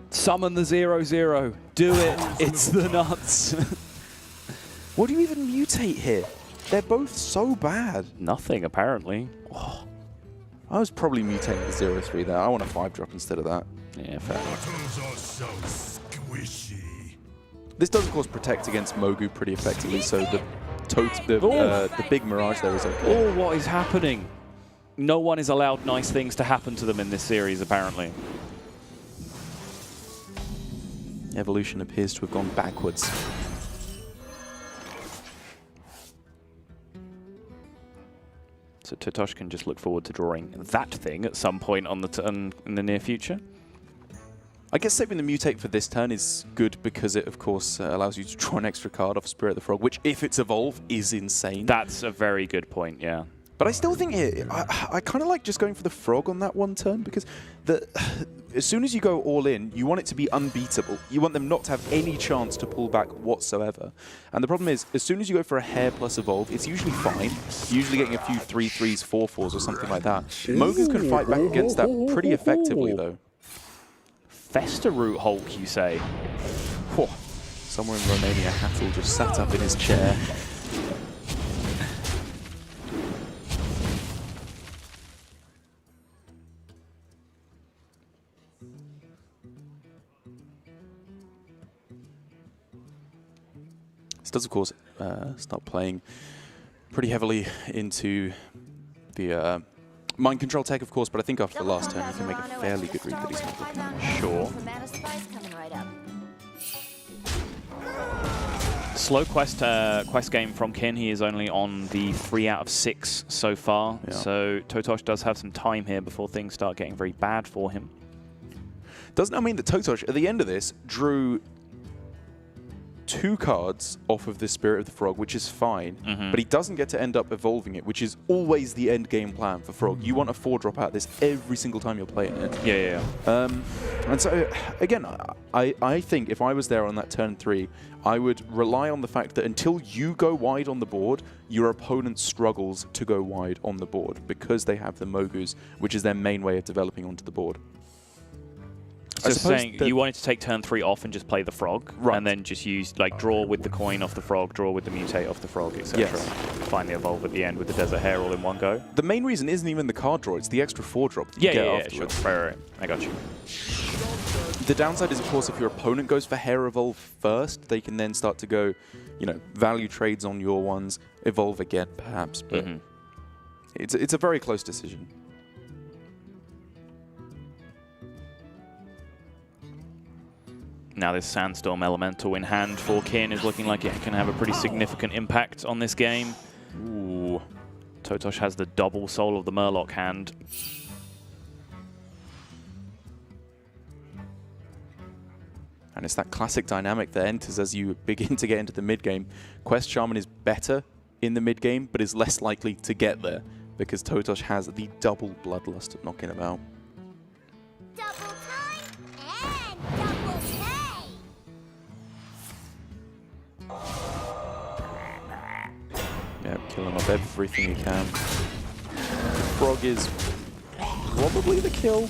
Summon the 0/0. Do it. It's the nuts. What do you even mutate here? They're both so bad. Nothing, apparently. Oh, I was probably mutating the 0/3 there. I want a 5-drop instead of that. Yeah, fair enough. Are so squishy. This does, of course, protect against Mogu pretty effectively, so the big Mirage there is okay. Oh, what is happening? No one is allowed nice things to happen to them in this series, apparently. Evolution appears to have gone backwards. So totosh can just look forward to drawing that thing at some point on in the near future. I guess saving the mutate for this turn is good because it, of course, allows you to draw an extra card off Spirit of the Frog, which, if it's evolve, is insane. That's a very good point, yeah. But I still think I kind of like just going for the Frog on that one turn because as soon as you go all in, you want it to be unbeatable. You want them not to have any chance to pull back whatsoever. And the problem is, as soon as you go for a Hair plus Evolve, it's usually fine. Usually getting a few 3/3s, 4/4s or something like that. Mogas can fight back against that pretty effectively, though. Fester Root Hulk, you say? Whew. Somewhere in Romania, Hattel just sat up in his chair. This does, of course, start playing pretty heavily into the mind control tech, of course, but I think after the last turn, you can make a fairly good read that he's not looking at. Sure. Slow quest game from Kin. He is only on the 3 out of 6 so far, so totosh does have some time here before things start getting very bad for him. Doesn't that mean that totosh, at the end of this, drew 2 cards off of the Spirit of the Frog, which is fine, but he doesn't get to end up evolving it, which is always the end game plan for Frog. You want a 4-drop out of this every single time you're playing it. Yeah. And so, again, I think if I was there on that turn 3, I would rely on the fact that until you go wide on the board, your opponent struggles to go wide on the board because they have the Mogus, which is their main way of developing onto the board. Just saying, you wanted to take turn 3 off and just play the Frog, and then just use, like, draw with the coin off the Frog, draw with the mutate off the Frog, etc. Yes. Find the evolve at the end with the Desert Hare all in one go. The main reason isn't even the card draw, it's the extra 4-drop that you get afterwards. Sure. Right. I got you. The downside is, of course, if your opponent goes for Hair Evolve first, they can then start to go, you know, value trades on your ones, evolve again, perhaps, but it's a very close decision. Now this Sandstorm Elemental in hand for Kin is looking like it can have a pretty significant impact on this game. Ooh. totosh has the double Soul of the Murloc hand. And it's that classic dynamic that enters as you begin to get into the mid-game. Quest Shaman is better in the mid-game, but is less likely to get there because totosh has the double Bloodlust knocking about. Double time and double pay. Yeah, killing off everything you can. Frog is probably the kill.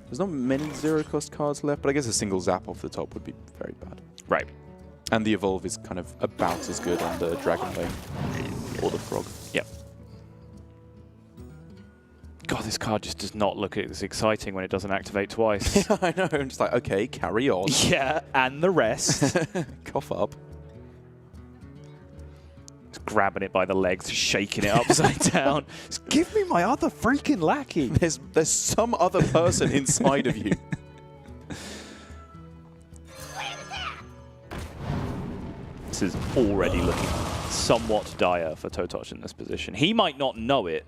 There's not many 0-cost cards left, but I guess a single zap off the top would be very bad. Right. And the evolve is kind of about as good on the Dragon Wing or the Frog. Yep. God, this card just does not look as exciting when it doesn't activate twice. Yeah, I know. I'm just like, okay, carry on. Yeah, and the rest. Cough up. Just grabbing it by the legs, shaking it upside down. Just give me my other freaking lackey. There's some other person inside of you. This is already looking somewhat dire for totosh in this position. He might not know it.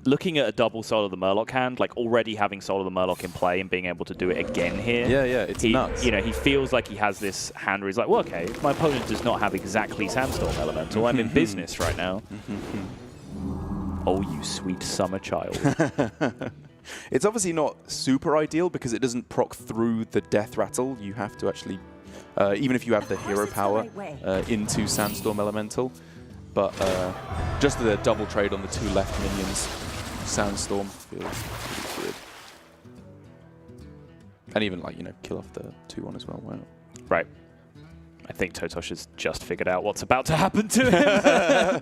Looking at a double Soul of the Murloc hand, like already having Soul of the Murloc in play and being able to do it again here. Yeah, it's nuts. You know, he feels like he has this hand where he's like, well, okay, my opponent does not have exactly Sandstorm Elemental. I'm in business right now. Oh, you sweet summer child. It's obviously not super ideal because it doesn't proc through the Death Rattle. You have to actually, even if you have the hero power into Sandstorm Elemental. But just the double trade on the 2 left minions, Sandstorm feels pretty good. And even, like, you know, kill off the 2-1 as well. Why not? Right. I think totosh has just figured out what's about to happen to him.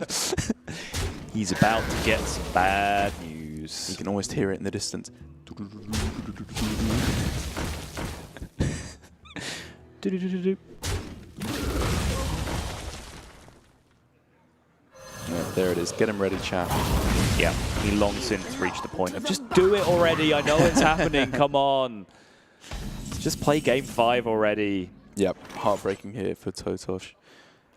He's about to get some bad news. You can almost hear it in the distance. Yeah, there it is. Get him ready, chap. Yeah, he long since reached the point of just do it already. I know it's happening. Come on. Just play game 5 already. Yep, heartbreaking here for totosh.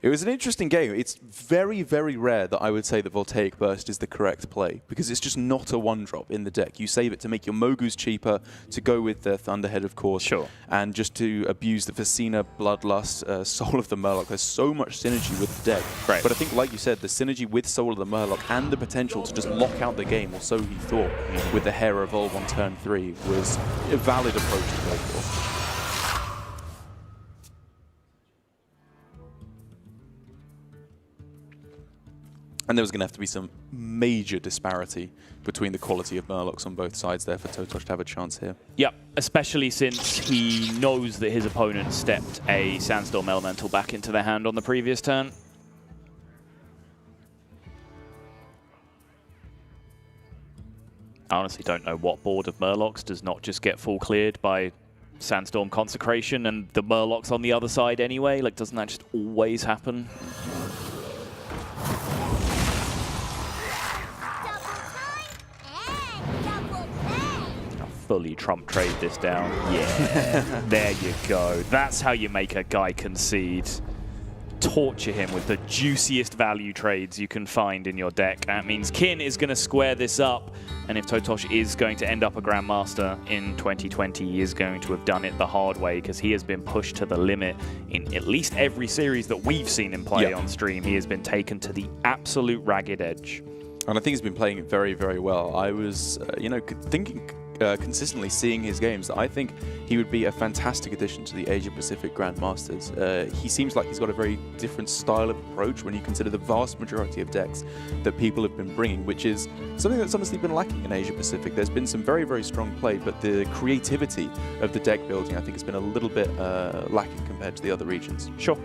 It was an interesting game. It's very, very rare that I would say that Voltaic Burst is the correct play, because it's just not a one-drop in the deck. You save it to make your Mogus cheaper, to go with the Thunderhead, of course, Sure. and just to abuse the Vicina, Bloodlust, Soul of the Murloc. There's so much synergy with the deck. Right. But I think, like you said, the synergy with Soul of the Murloc and the potential to just lock out the game, or so he thought, with the Hair Evolve on turn 3 was a valid approach to go for. And there was going to have to be some major disparity between the quality of Murlocs on both sides there for totosh to have a chance here. Yep, especially since he knows that his opponent stepped a Sandstorm Elemental back into their hand on the previous turn. I honestly don't know what board of Murlocs does not just get full cleared by Sandstorm Consecration and the Murlocs on the other side anyway. Like, doesn't that just always happen? Fully Trump trade this down. Yeah, there you go. That's how you make a guy concede. Torture him with the juiciest value trades you can find in your deck. That means Kin is going to square this up, and if totosh is going to end up a Grandmaster in 2020, he is going to have done it the hard way, because he has been pushed to the limit in at least every series that we've seen him play on stream. He has been taken to the absolute ragged edge. And I think he's been playing it very, very well. I was, thinking consistently, seeing his games, that I think he would be a fantastic addition to the Asia-Pacific Grandmasters. He seems like he's got a very different style of approach when you consider the vast majority of decks that people have been bringing, which is something that's honestly been lacking in Asia-Pacific. There's been some very, very strong play, but the creativity of the deck building, I think, has been a little bit lacking compared to the other regions. Sure.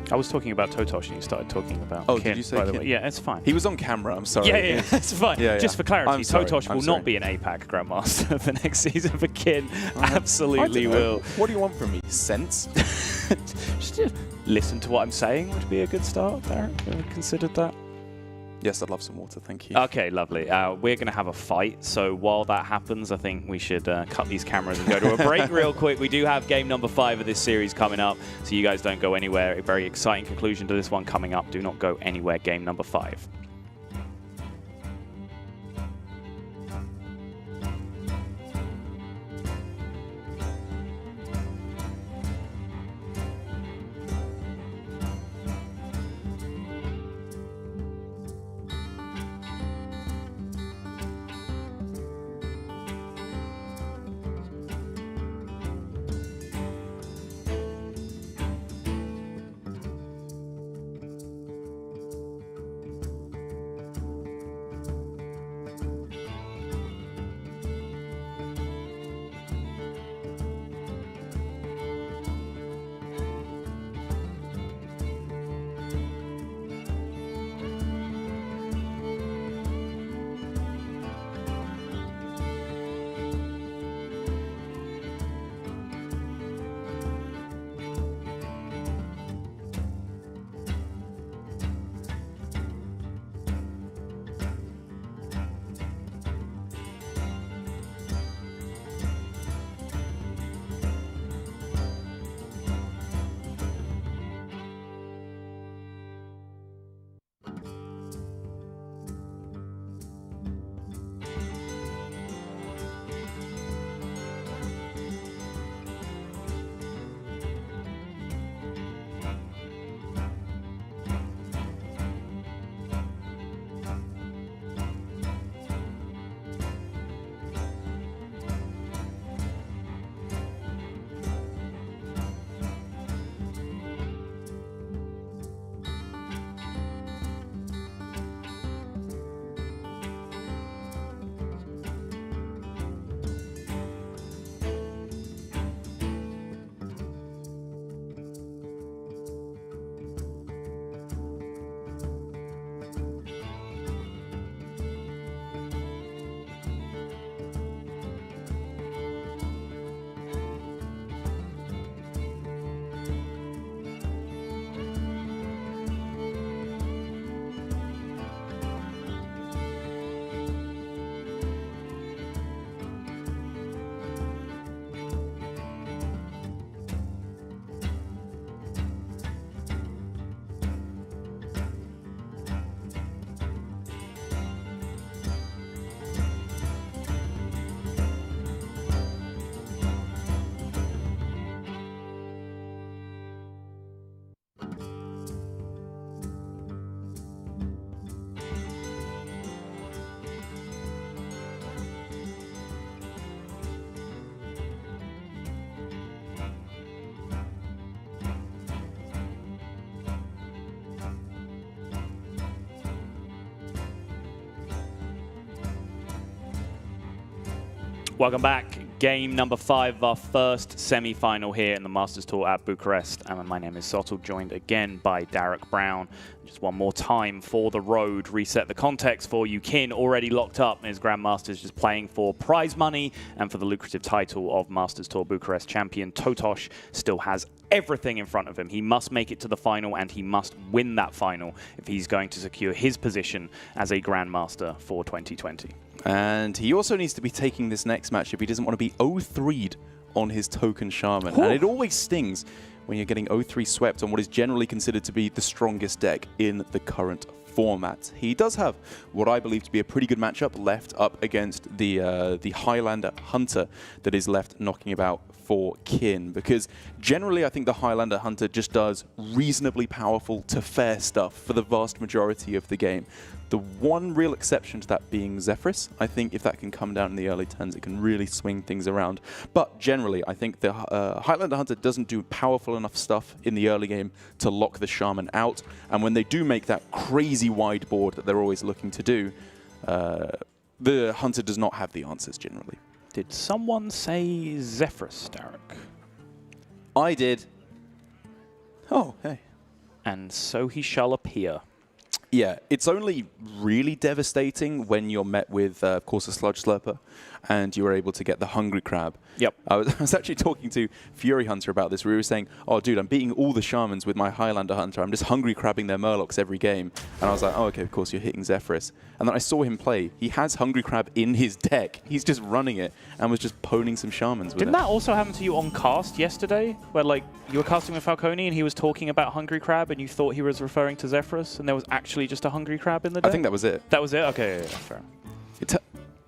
I was talking about totosh and you started talking about Kin, did you say by the Kin? way. Yeah, it's fine. He was on camera, I'm sorry. Yeah, that's fine. Yeah, Just for clarity, I'm sorry, totosh will not be an APAC Grandmaster for next season, for Kin absolutely will. What do you want from me? Sense? Just listen to what I'm saying would be a good start, Darren. Have you considered that? Yes, I'd love some water, thank you. Okay, lovely. We're going to have a fight, so while that happens, I think we should cut these cameras and go to a break real quick. We do have game number 5 of this series coming up, so you guys don't go anywhere. A very exciting conclusion to this one coming up. Do not go anywhere. Game number 5. Welcome back. Game number 5 of our first semi-final here in the Masters Tour at Bucharest. And my name is Sottle, joined again by Derek Brown. Just one more time for the road. Reset the context for you. Kin already locked up in his Grandmasters, just playing for prize money and for the lucrative title of Masters Tour Bucharest champion. Totosh still has everything in front of him. He must make it to the final and he must win that final if he's going to secure his position as a Grandmaster for 2020. And he also needs to be taking this next match if he doesn't want to be 0-3'd on his token shaman. And it always stings when you're getting 0-3 swept on what is generally considered to be the strongest deck in the current format. He does have what I believe to be a pretty good matchup left up against the Highlander Hunter that is left knocking about for Kin, because generally I think the Highlander Hunter just does reasonably powerful to fair stuff for the vast majority of the game. The one real exception to that being Zephyrus. I think if that can come down in the early turns, it can really swing things around. But generally, I think the Highlander Hunter doesn't do powerful enough stuff in the early game to lock the Shaman out. And when they do make that crazy wide board that they're always looking to do, the Hunter does not have the answers generally. Did someone say Zephyrus, Derek? I did. Oh, hey. And so he shall appear. Yeah, it's only really devastating when you're met with, of course, a Sludge Slurper, and you were able to get the Hungry Crab. Yep. I was actually talking to Fury Hunter about this. We were saying, oh, dude, I'm beating all the Shamans with my Highlander Hunter. I'm just Hungry Crabbing their Murlocs every game. And I was like, oh, okay, of course, you're hitting Zephyrus. And then I saw him play. He has Hungry Crab in his deck. He's just running it and was just poning some Shamans with it. Didn't that also happen to you on cast yesterday? Where, like, you were casting with Falcone and he was talking about Hungry Crab and you thought he was referring to Zephyrus and there was actually just a Hungry Crab in the deck? I think that was it. That was it? Okay, yeah, fair.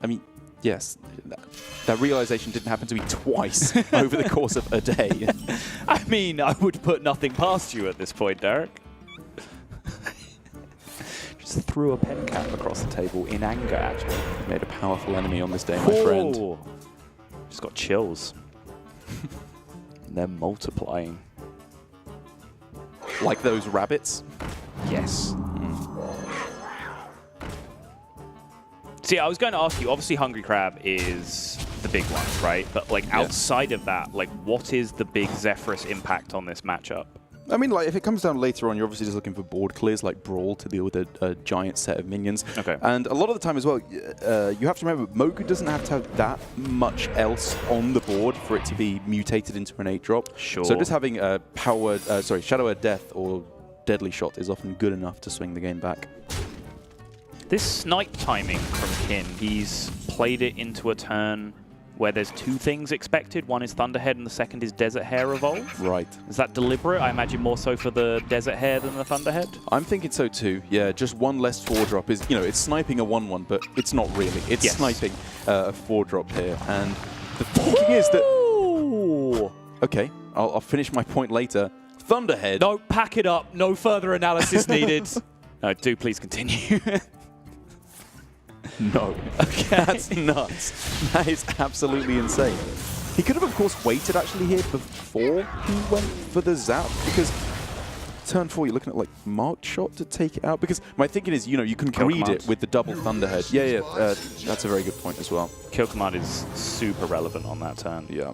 I mean, yes, that realization didn't happen to me twice over the course of a day. I mean, I would put nothing past you at this point, Derek. Just threw a pen cap across the table in anger, actually. Made a powerful enemy on this day, my friend. Just got chills. They're multiplying. Like those rabbits? Yes. See, I was going to ask you, obviously Hungry Crab is the big one, right? But like outside of that, like what is the big Zephyrus impact on this matchup? I mean, like if it comes down later on, you're obviously just looking for board clears like Brawl to deal with a giant set of minions. Okay. And a lot of the time as well, you have to remember, Mogu doesn't have to have that much else on the board for it to be mutated into an 8-drop. Sure. So just having a Shadow of Death or Deadly Shot is often good enough to swing the game back. This snipe timing from Kin, he's played it into a turn where there's 2 things expected. One is Thunderhead and the second is Desert Hare Evolve. Right. Is that deliberate? I imagine more so for the Desert Hare than the Thunderhead? I'm thinking so too. Yeah, just one less 4-drop is, it's sniping a 1/1, but it's not really. It's sniping a 4-drop here. And the thinking is that... Okay, I'll finish my point later. Thunderhead. No, pack it up. No further analysis needed. No, do please continue. No. Okay. That's nuts. That is absolutely insane. He could have, of course, waited actually here before he went for the zap, because turn 4, you're looking at like Marked Shot to take it out. Because my thinking is, you can greed it with the double Thunderhead. Yeah, that's a very good point as well. Kill command is super relevant on that turn. Yeah.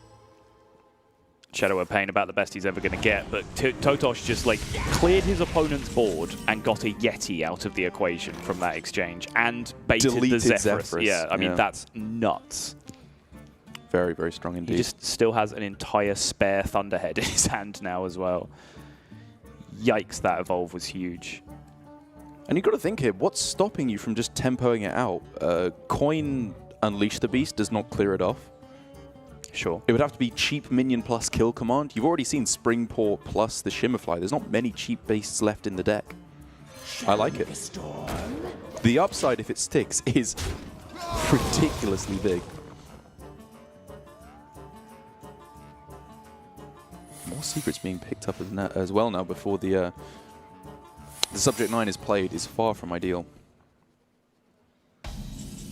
Shadow of Pain about the best he's ever going to get, but Totosh just like cleared his opponent's board and got a Yeti out of the equation from that exchange and baited Deleted the Zephyrus. Zephyrus. Yeah, I mean, that's nuts. Very, very strong indeed. He just still has an entire spare Thunderhead in his hand now as well. Yikes, that evolve was huge. And you've got to think here, what's stopping you from just tempoing it out? Coin Unleash the Beast does not clear it off. Sure. It would have to be cheap minion plus kill command. You've already seen Springport plus the Shimmerfly. There's not many cheap beasts left in the deck. I like it. The upside, if it sticks, is ridiculously big. More secrets being picked up as well now before the Subject 9 is played is far from ideal.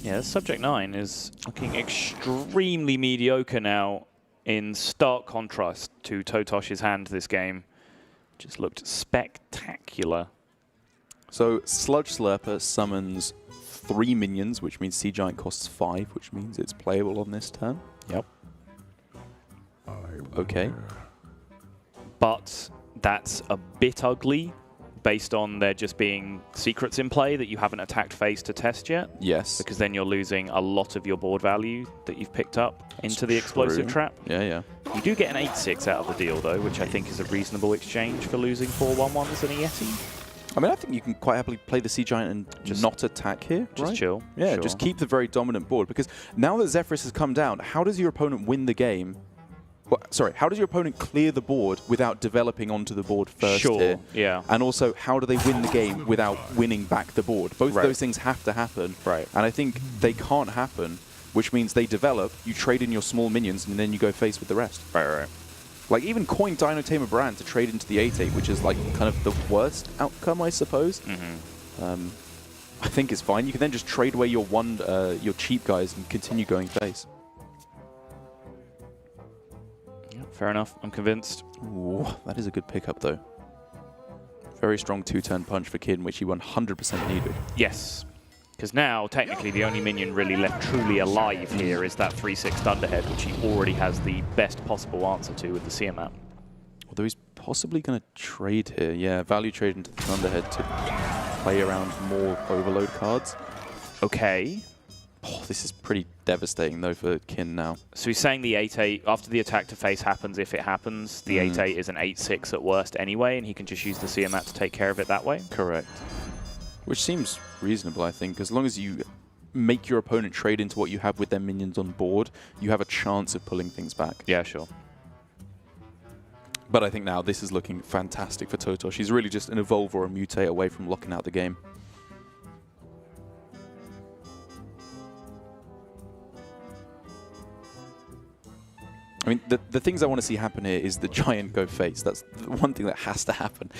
Yeah, Subject 9 is looking extremely mediocre now, in stark contrast to Totosh's hand this game. Just looked spectacular. So Sludge Slurper summons 3 minions, which means Sea Giant costs 5, which means it's playable on this turn. Yep. Okay. But that's a bit ugly based on there just being secrets in play that you haven't attacked face to test yet. Yes. Because then you're losing a lot of your board value that you've picked up into the explosive trap. Yeah, yeah. You do get an 8-6 out of the deal, though, which I think is a reasonable exchange for losing 4 1-1s and a Yeti. I mean, I think you can quite happily play the Sea Giant and Just not attack here, Just right? chill. Yeah, Sure. just keep the very dominant board. Because now that Zephyrus has come down, how does your opponent win the game? Well, sorry, how does your opponent clear the board without developing onto the board first Sure, here? yeah. And also, how do they win the game without winning back the board? Both Right. of those things have to happen. Right. And I think they can't happen, which means they develop, you trade in your small minions, and then you go face with the rest. Right. Like, even coin Dino Tamer Brand to trade into the 8-8, which is, like, kind of the worst outcome, I suppose. I think it's fine. You can then just trade away your your cheap guys and continue going face. Fair enough. I'm convinced. Ooh, that is a good pickup, though. Very strong 2-turn punch for Kin, which he 100% needed. Yes. Because now, technically, the only minion really left truly alive here is that 3-6 Thunderhead, which he already has the best possible answer to with the Siamat. Although he's possibly going to trade here. Yeah, value trade into the Thunderhead to play around more Overload cards. Okay. Oh, this is pretty devastating, though, for Kin now. So he's saying the 8-8, after the attack to face happens, if it happens, the 8-8 is an 8-6 at worst anyway, and he can just use the Siamat to take care of it that way? Correct. Which seems reasonable, I think. As long as you make your opponent trade into what you have with their minions on board, you have a chance of pulling things back. Yeah, sure. But I think now this is looking fantastic for totosh. He's really just an evolve or a mutate away from locking out the game. I mean, the things I want to see happen here is the Giant go face. That's the one thing that has to happen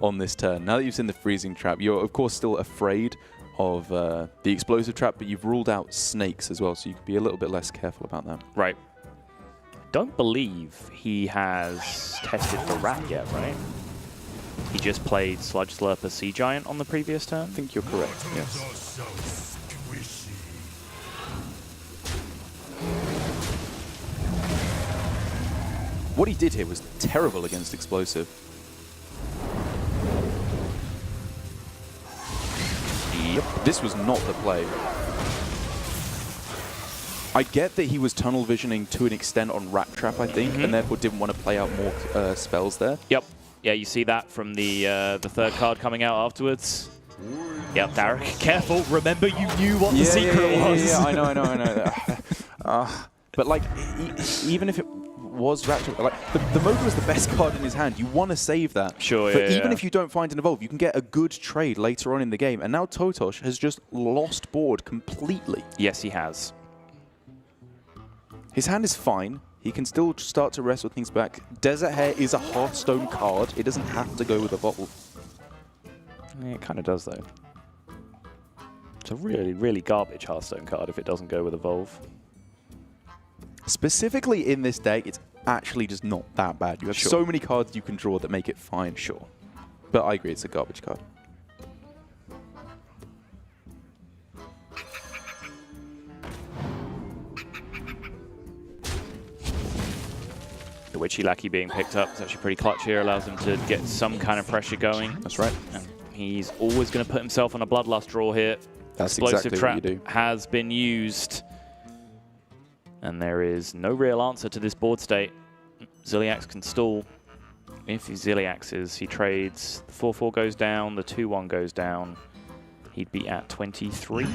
on this turn. Now that you've seen the freezing trap, you're of course still afraid of the explosive trap, but you've ruled out snakes as well, so you can be a little bit less careful about that. Right. Don't believe he has tested the rat yet, right? He just played Sludge Slurper Sea Giant on the previous turn? I think you're correct, yes. What he did here was terrible against explosive. Yep. This was not the play. I get that he was tunnel visioning to an extent on Rat Trap, I think, and therefore didn't want to play out more spells there. Yep. Yeah, you see that from the third card coming out afterwards. Yep, Derek, careful. Remember, you knew what the secret was. Yeah, I know. But like, even if it was Rat Trap, like the Moga was the best card in his hand. You want to save that. Sure, but yeah, even if you don't find an evolve, you can get a good trade later on in the game. And now totosh has just lost board completely. Yes, he has. His hand is fine. He can still start to wrestle things back. Desert Hair is a Hearthstone card. It doesn't have to go with Evolve. Yeah, it kind of does, though. It's a really, really garbage Hearthstone card if it doesn't go with Evolve. Specifically in this deck, it's actually just not that bad. You have so many cards you can draw that make it fine. Sure. But I agree, it's a garbage card. The Witchy Lackey being picked up is actually pretty clutch here. Allows him to get some kind of pressure going. That's right. And he's always going to put himself on a Bloodlust draw here. That's Explosive exactly trap what you do. has been used. And there is no real answer to this board state. Ziliax can stall. If he Ziliaxes, he trades. The 4-4 goes down, the 2-1 goes down. He'd be at 23. And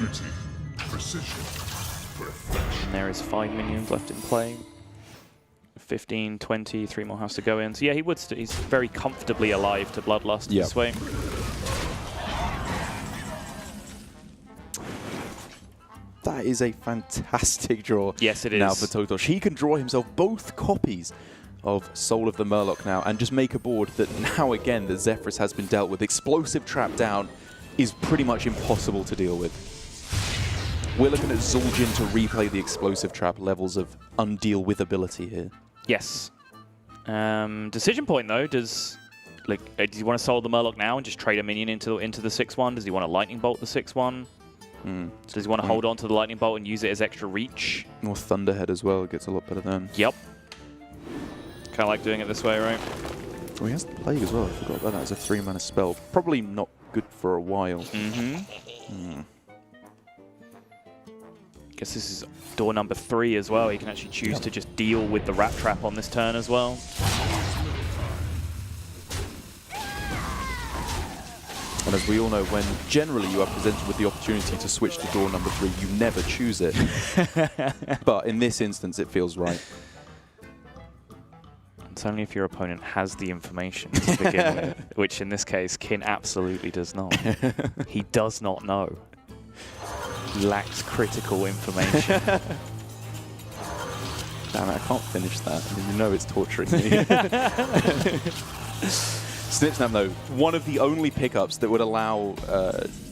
there is 5 minions left in play. 15, 20, 3 more has to go in. So yeah, he would. He's very comfortably alive to Bloodlust this way. That is a fantastic draw. Yes, it is. Now for totosh. He can draw himself both copies of Soul of the Murloc now and just make a board that now again that Zephyrus has been dealt with. Explosive trap down is pretty much impossible to deal with. We're looking at Zul'jin to replay the explosive trap levels of undeal with ability here. Yes. Decision point though, does he want to Soul of the Murloc now and just trade a minion into the 6-1? Does he want to Lightning Bolt the 6-1? Does he want to hold on to the lightning bolt and use it as extra reach? Or Thunderhead as well. It gets a lot better then. Yep. Kind of like doing it this way, right? Oh, he has the Plague as well. I forgot about that as a 3-mana spell. Probably not good for a while. Guess this is door number 3 as well. He can actually choose to just deal with the rat trap on this turn as well. And as we all know, when generally you are presented with the opportunity to switch to door number 3, you never choose it. But in this instance, it feels right. It's only if your opponent has the information to begin with, which in this case, Kin absolutely does not. He does not know. He lacks critical information. Damn it, I can't finish that. I mean, you know it's torturing me. Snip Snap, though, one of the only pickups that would allow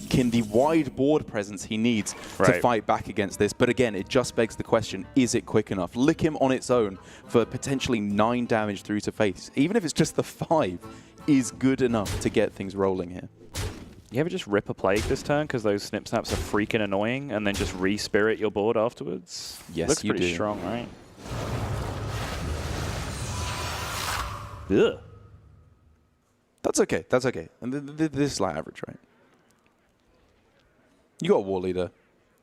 Kin the wide board presence he needs to fight back against this. But again, it just begs the question, is it quick enough? Lick him on its own for potentially 9 damage through to face. Even if it's just the 5, is good enough to get things rolling here. You ever just rip a Plague this turn because those Snip Snaps are freaking annoying and then just re-spirit your board afterwards? Yes, Looks you pretty do. strong, right? Ugh. That's okay. That's okay. And this is like average, right? You got a War Leader.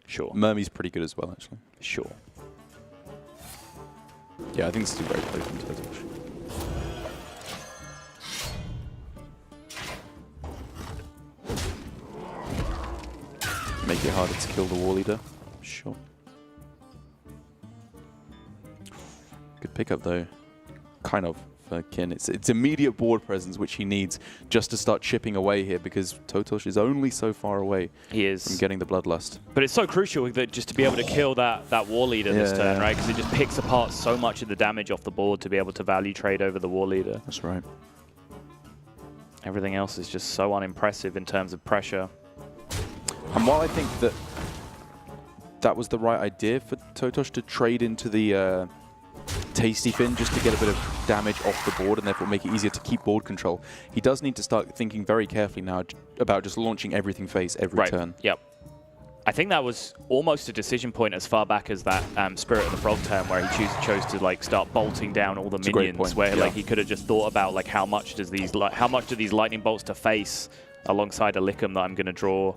Sure. Mermy's pretty good as well, actually. Sure. Yeah, I think this is a great play from totosh. Make it harder to kill the War Leader. Sure. Good pickup, though. Kind of. For Kin. It's immediate board presence which he needs just to start chipping away here, because totosh is only so far away from getting the Bloodlust. But it's so crucial that just to be able to kill that War Leader this turn, right? Because it just picks apart so much of the damage off the board to be able to value trade over the War Leader. That's right. Everything else is just so unimpressive in terms of pressure. And while I think that was the right idea for totosh to trade into the Tasty Fin just to get a bit of damage off the board and therefore make it easier to keep board control, he does need to start thinking very carefully now about just launching everything face every turn. Yep. I think that was almost a decision point as far back as that Spirit of the Frog turn where he chose to like start bolting down all the minions, where like he could have just thought about like how much do these lightning bolts to face alongside a Lickum that I'm going to draw,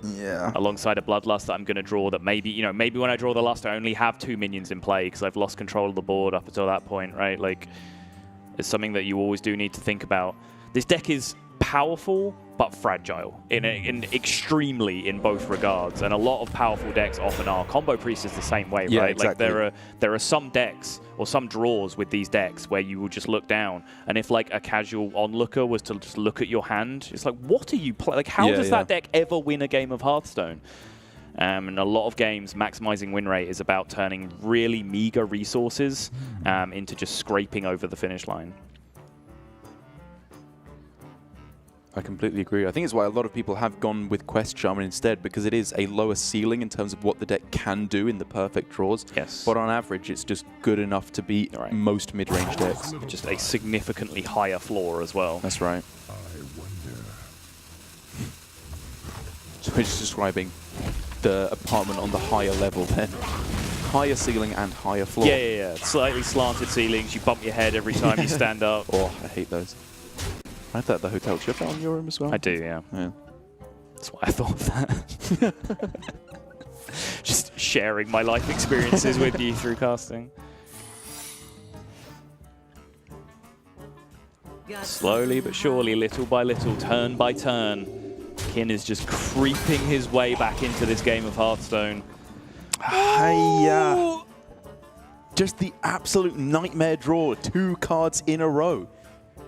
alongside a Bloodlust that I'm going to draw, that maybe, maybe when I draw the Lust I only have 2 minions in play because I've lost control of the board up until that point, right? Like, it's something that you always do need to think about. This deck is powerful but fragile in extremely in both regards, and a lot of powerful decks often are. Combo Priest is the same way, right? Exactly. Like there are some decks or some draws with these decks where you will just look down, and if like a casual onlooker was to just look at your hand, it's like, what are you playing? Like, how does that deck ever win a game of Hearthstone? And a lot of games, maximizing win rate is about turning really meager resources into just scraping over the finish line. I completely agree. I think it's why a lot of people have gone with Quest Shaman instead, because it is a lower ceiling in terms of what the deck can do in the perfect draws. Yes. But on average, it's just good enough to beat most mid-range decks. Just a significantly higher floor as well. That's right. So we're just describing the apartment on the higher level then. Higher ceiling and higher floor. Yeah. Slightly slanted ceilings. You bump your head every time you stand up. Oh, I hate those. I had that at the hotel. Do you have that on your room as well? I do, yeah. That's why I thought of that. Just sharing my life experiences with you through casting. Slowly but surely, little by little, turn by turn, Kin is just creeping his way back into this game of Hearthstone. Hiya! Just the absolute nightmare draw, 2 cards in a row.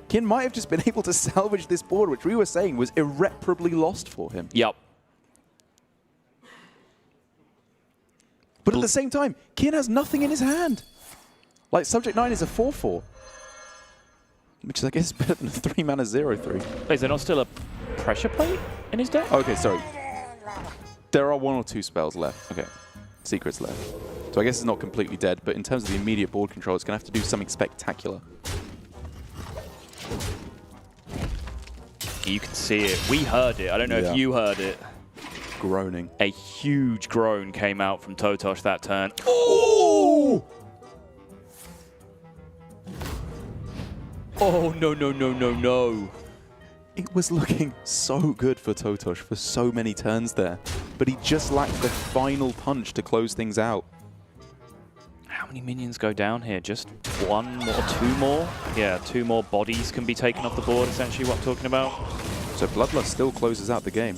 Kin might have just been able to salvage this board, which we were saying was irreparably lost for him. Yep. But at the same time, Kin has nothing in his hand. Like, Subject 9 is a 4/4. Which is, I guess, better than a 3-mana 0/3. Wait, is there not still a pressure plate in his deck? Okay, sorry. There are 1 or 2 spells left. Okay. Secrets left. So I guess it's not completely dead, but in terms of the immediate board control, it's going to have to do something spectacular. You can see it. We heard it. I don't know if you heard it. groaning. A huge groan came out from totosh that turn. Oh! Oh, no, no, no, no, no. It was looking so good for totosh for so many turns there, but he just lacked the final punch to close things out. How many minions go down here? Just one more, two more? Yeah, two more bodies can be taken off the board, essentially what I'm talking about. So Bloodlust still closes out the game.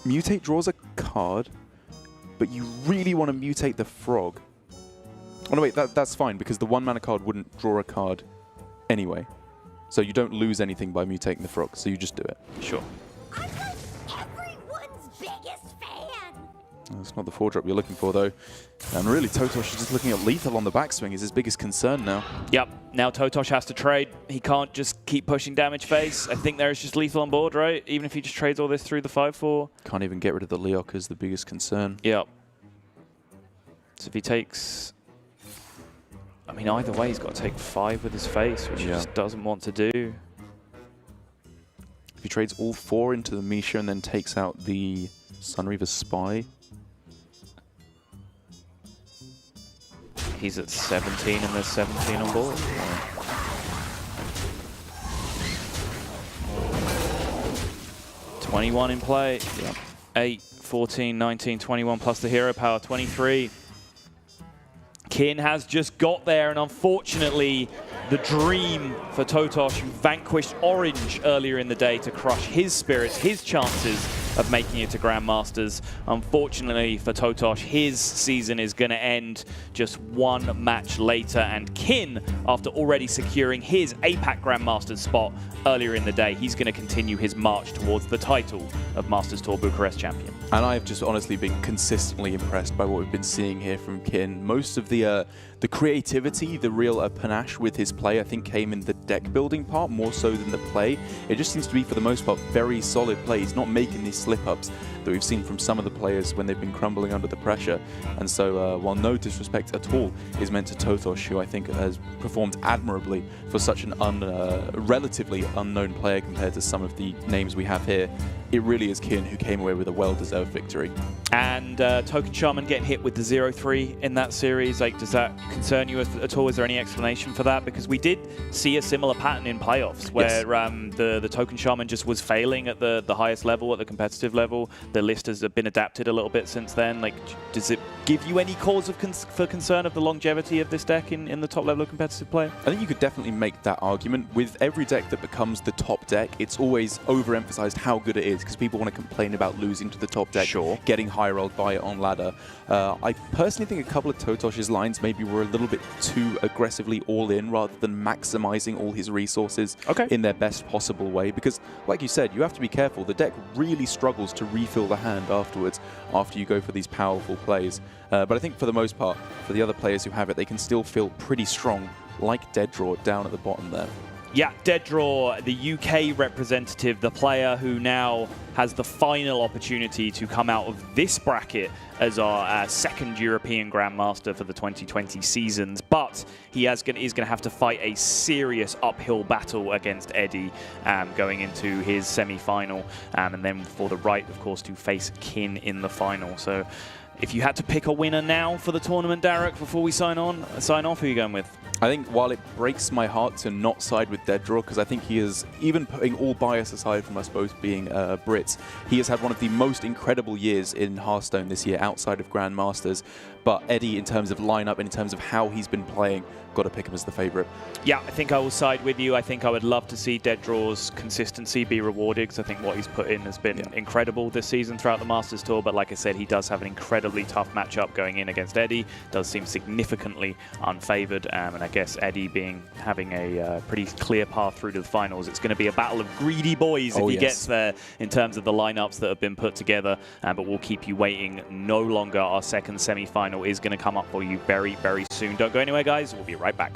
Mutate draws a card, but you really want to mutate the frog. Oh no, wait, that's fine, because the 1-mana card wouldn't draw a card anyway. So you don't lose anything by mutating the frog, so you just do it. Sure. I'm like everyone's biggest fan. That's not the 4-drop you're looking for, though. And really, totosh is just looking at lethal on the backswing is his biggest concern now. Yep. Now totosh has to trade. He can't just keep pushing damage face. I think there is just lethal on board, right? Even if he just trades all this through the 5/4. Can't even get rid of the Leok is the biggest concern. Yep. So if he takes... I mean, either way, he's got to take 5 with his face, which he just doesn't want to do. If he trades all 4 into the Misha and then takes out the Sunreaver Spy. He's at 17 and there's 17 on board. 21 in play. Yep. 8, 14, 19, 21 plus the hero power, 23. Kin has just got there, and unfortunately, the dream for totosh, who vanquished Orange earlier in the day to crush his spirits, his chances of making it to Grandmasters. Unfortunately for totosh, his season is going to end just 1 match later, and Kin, after already securing his APAC Grandmasters spot earlier in the day, he's going to continue his march towards the title of Masters Tour Bucharest champion. And I've just honestly been consistently impressed by what we've been seeing here from Kin. Most of the creativity, the real panache with his play, I think came in the deck building part more so than the play. It just seems to be, for the most part, very solid play. He's not making these slip-ups that we've seen from some of the players when they've been crumbling under the pressure. And so, while no disrespect at all is meant to totosh, who I think has performed admirably for such an relatively unknown player compared to some of the names we have here, it really is Kin who came away with a well-deserved victory. And Token Shaman getting hit with the 0-3 in that series, like, does that concern you at all? Is there any explanation for that? Because we did see a similar pattern in playoffs where the Token Shaman just was failing at the highest level, at the competitive level. The list has been adapted a little bit since then. Like, does it give you any cause for concern of the longevity of this deck in the top level of competitive play? I think you could definitely make that argument. With every deck that becomes the top deck, it's always overemphasized how good it is, because people want to complain about losing to the top deck, getting high rolled by it on ladder. I personally think a couple of totosh's lines maybe were a little bit too aggressively all in rather than maximizing all his resources in their best possible way, because like you said, you have to be careful. The deck really struggles to refill the hand afterwards after you go for these powerful plays. But I think for the most part, for the other players who have it, they can still feel pretty strong, like Dead Draw down at the bottom there. Yeah, Dead Draw, the UK representative, the player who now has the final opportunity to come out of this bracket as our second European Grandmaster for the 2020 seasons. But he is going to have to fight a serious uphill battle against Eddie going into his semi-final. And then for the right, of course, to face Kin in the final. So if you had to pick a winner now for the tournament, Derek, before we sign off, who are you going with? I think while it breaks my heart to not side with Dead Draw, because I think he is, even putting all bias aside from us both being Brits, he has had one of the most incredible years in Hearthstone this year outside of Grandmasters. But Eddie, in terms of lineup and in terms of how he's been playing, got to pick him as the favorite. Yeah, I think I will side with you. I think I would love to see Dead Draw's consistency be rewarded, because I think what he's put in has been incredible this season throughout the Masters Tour. But like I said, he does have an incredibly tough matchup going in against Eddie. Does seem significantly unfavored, and I guess Eddie having a pretty clear path through to the finals. It's going to be a battle of greedy boys if he gets there in terms of the lineups that have been put together. But we'll keep you waiting no longer. Our second semi-final is going to come up for you very, very soon. Don't go anywhere, guys. We'll be right back.